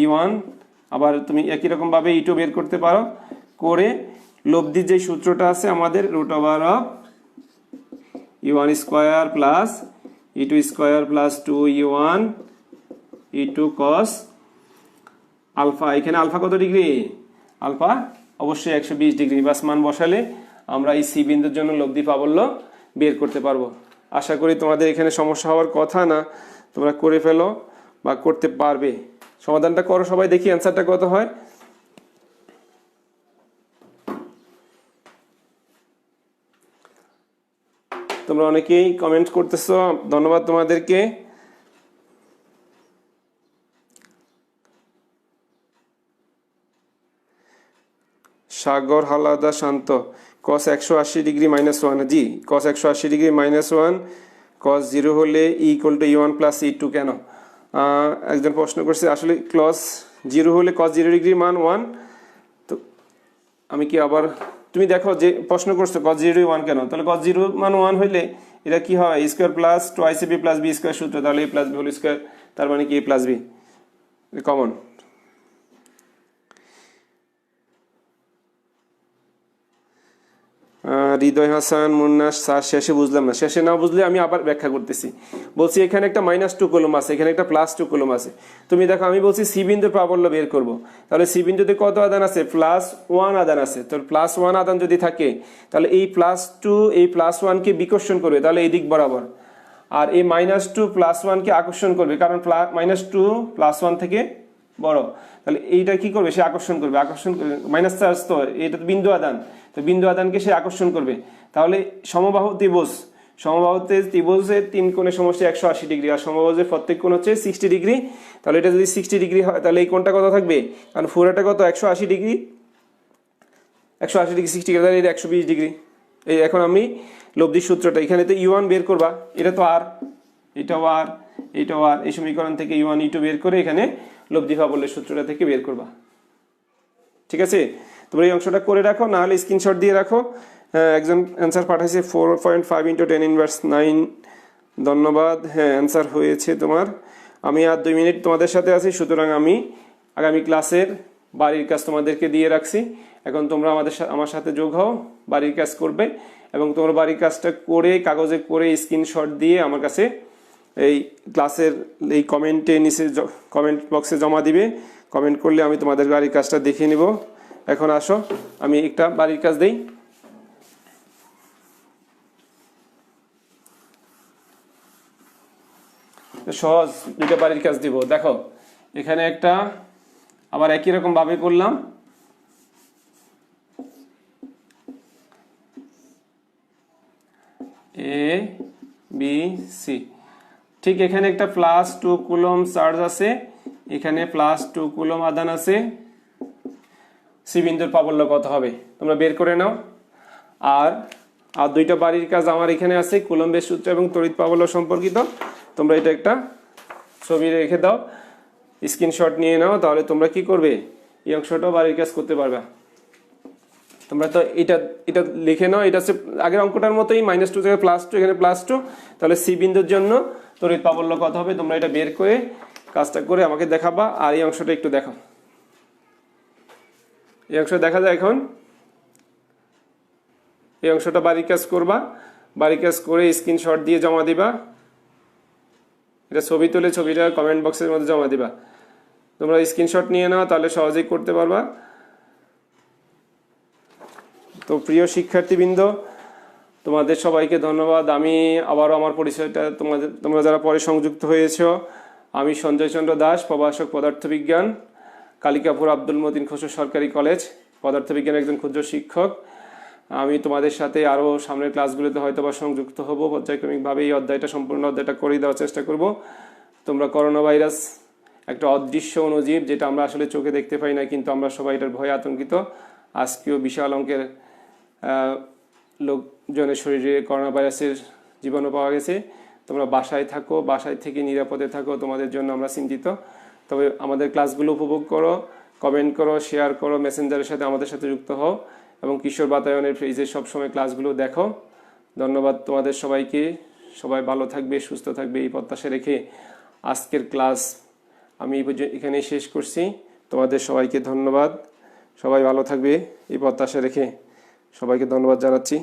Speaker 1: E1। আবার তুমি একই রকম ভাবে E2 বের করতে পারো, করে লব্ধির যে সূত্রটা আছে আমাদের √of E1² plus E2² plus 2E1 E2 cos alpha, এখানে আলফা কত ডিগ্রি, আলফা অবশ্যই 120 ডিগ্রি। বাস মান বসালে আমরা এই সি বিন্দুর জন্য লব্ধি প্রাবল্য বের করতে পারবো। আশা করি তোমাদের এখানে সমস্যা হওয়ার কথা না, তোমরা করে ফেলো বা করতে পারবে। সমাধানটা করো সবাই, দেখি অ্যান্সারটা কত হয়। তোমরা অনেকেই কমেন্ট করতেছো, ধন্যবাদ তোমাদেরকে। সাগর হালাদা শান্ত, cos 180 ডিগ্রি -1, জি cos 180 ডিগ্রি -1, cos 0 হলে E=E1 প্লাস E2 কেন? একজন প্রশ্ন করছে, আসলে cos 0 হলে cos 0 ডিগ্রির মান 1। তো আমি কি আবার, তুমি দেখো যে প্রশ্ন করছো cos 0 1 কেন, তাহলে cos 0 মান 1 হইলে এটা কি হয়, square plus 2ab plus b square সূত্র, তাহলে a plus b whole square, তার মানে কি a plus b common. Hridoy Hasan Munna, sir শেষে বুঝলাম না। শেষে না বুঝলে আমি আবার ব্যাখ্যা করতেছি। বলছি এখানে একটা -2 কুলম আছে, এখানে একটা +2 কুলম আছে। তুমি দেখো আমি বলছি সি বিন্দুর প্রাবল্য বের করব। তাহলে সি বিন্দুতে কত আধান আছে, +1 আধান আছে। তো +1 আধান যদি থাকে, তাহলে এই +2 এই +1 কে বিকর্ষণ করবে, তাহলে এই দিক বরাবর। আর এই -2 +1 কে আকর্ষণ করবে, কারণ -2 +1 থেকে বড়। তাহলে এইটা কি করবে, সে আকর্ষণ করবে, আকর্ষণ মাইনাস চার্জ, তো এটা তো বিন্দু আধান, তো বিন্দু আধানকে সে আকর্ষণ করবে। তাহলে সমবাহু ত্রিভুজ, সমবাহুতে ত্রিভুজের 3 কোণের সমষ্টি 180 ডিগ্রি, আর সমবাহুজের প্রত্যেক কোণ হচ্ছে 60 ডিগ্রি। তাহলে এটা যদি 60 ডিগ্রি হয়, তাহলে এই কোণটা কত থাকবে, কারণ পুরোটা কত 180 ডিগ্রি, 180 ডিগ্রি 60 ডিগ্রি, তাহলে এটা 120 ডিগ্রি। এই এখন আমি লব্ধির সূত্রটা, এখানে তো E1 বের করবা, এটা তো আর, এটাও আর, এটাও আর, এই সমীকরণ থেকে E1 E2 বের করে এখানে লব্ধি প্রাবল্যের সূত্রটা থেকে বের করবা। ঠিক আছে, তোমরা এই অংশটা করে রাখো, না হলে স্ক্রিনশট দিয়ে রাখো। একজন অ্যান্সার পাঠাইছে 4.5 × 10⁻৯, ধন্যবাদ। হ্যাঁ অ্যান্সার হয়েছে তোমার। আমি আর 2 মিনিট তোমাদের সাথে আছি, সুতরাং আমি আগামী ক্লাসের বাড়ির কাজ তোমাদেরকে দিয়ে রাখছি। এখন তোমরা আমার সাথে যোগ হও, বাড়ির কাজ করবে, এবং তোমরা বাড়ির কাজটা করে কাগজে করে স্ক্রিনশট দিয়ে আমার কাছে এই ক্লাসের এই কমেন্টে নিচে কমেন্ট বক্সে জমা দিবে। কমেন্ট করলে আমি তোমাদের বাড়ির কাজটা দেখে নিব। এখন আসো আমি একটা বাড়ির কাজ দেই। সহজ দুইটা বাড়ির কাজ দিব। দেখো এখানে একটা আবার একই রকম ভাবে করলাম, এ বি সি। ঠিক এখানে একটা +2 কুলম চার্জ আছে, এখানে +2 কুলম আধান আছে। সি বিন্দুর প্রাবল্য কত হবে তোমরা বের করে নাও। আর দুইটা বাড়ির কাজ আমার এখানে আছে, কুলম্বের সূত্র এবং তড়িৎ প্রাবল্য সম্পর্কিত। তোমরা এটা একটা ছবি রেখে দাও, স্ক্রিনশট নিয়ে নাও, তাহলে তোমরা কি করবে এই অংশটাও বাড়ির কাজ করতে পারবে। তোমরা তো এটা এটা লিখে নাও, এটা হচ্ছে আগের অঙ্কটার মতোই -2 থেকে +2, এখানে +2, তাহলে সি বিন্দুর জন্য তড়িৎ প্রাবল্য কত হবে তোমরা এটা বের করে কাজটা করে আমাকে দেখাবা। আর এই অংশটা একটু দেখো, এই অংশ দেখা যায় এখন। এই অংশটা বাড়ির কাজ করবা, বাড়ির কাজ করে স্ক্রিনশট দিয়ে জমা দিবা। এটা ছবি তুলে ছবিটা কমেন্ট বক্সের মধ্যে জমা দিবা। তোমরা স্ক্রিনশট নিয়ে নাও, তাহলে সহজেই করতে পারবা। তো প্রিয় শিক্ষার্থীবৃন্দ, তোমাদের সবাইকে ধন্যবাদ। আমি আবারও আমার পরিচয়টা তোমরা যারা পরে সংযুক্ত হয়েছ, আমি সঞ্জয় চন্দ্র দাস, প্রভাষক পদার্থবিজ্ঞান, কালিকাপুর আব্দুল মতিন খসরু সরকারি কলেজ, পদার্থবিজ্ঞানের একজন ক্ষুদ্র শিক্ষক। আমি তোমাদের সাথে আরও সামনের ক্লাসগুলোতে হয়তো বা সংযুক্ত হব। পর্যায়ক্রমিকভাবে এই সম্পূর্ণ অধ্যায়টা করে দেওয়ার চেষ্টা করব। তোমরা করোনা ভাইরাস একটা অদৃশ্য অণুজীব, যেটা আমরা আসলে চোখে দেখতে পাই না, কিন্তু আমরা সবাই এটার ভয়ে আতঙ্কিত। আজকেও বিশাল অঙ্কের লোকজনের শরীরে করোনা ভাইরাসের জীবাণু পাওয়া গেছে। তোমরা বাসায় থাকো, বাসায় থেকে নিরাপদে থাকো, তোমাদের জন্য আমরা চিন্তিত। তবে আমাদের ক্লাসগুলো উপভোগ করো, কমেন্ট করো, শেয়ার করো, মেসেঞ্জারের সাথে আমাদের সাথে যুক্ত হও এবং কিশোর বাতায়নের পেজে সবসময় ক্লাসগুলো দেখো। ধন্যবাদ তোমাদের সবাইকে। সবাই ভালো থাকবে, সুস্থ থাকবে এই প্রত্যাশা রেখে আজকের ক্লাস আমি এখানেই শেষ করছি। তোমাদের সবাইকে ধন্যবাদ। সবাই ভালো থাকবে এই প্রত্যাশা রেখে সবাইকে ধন্যবাদ জানাচ্ছি।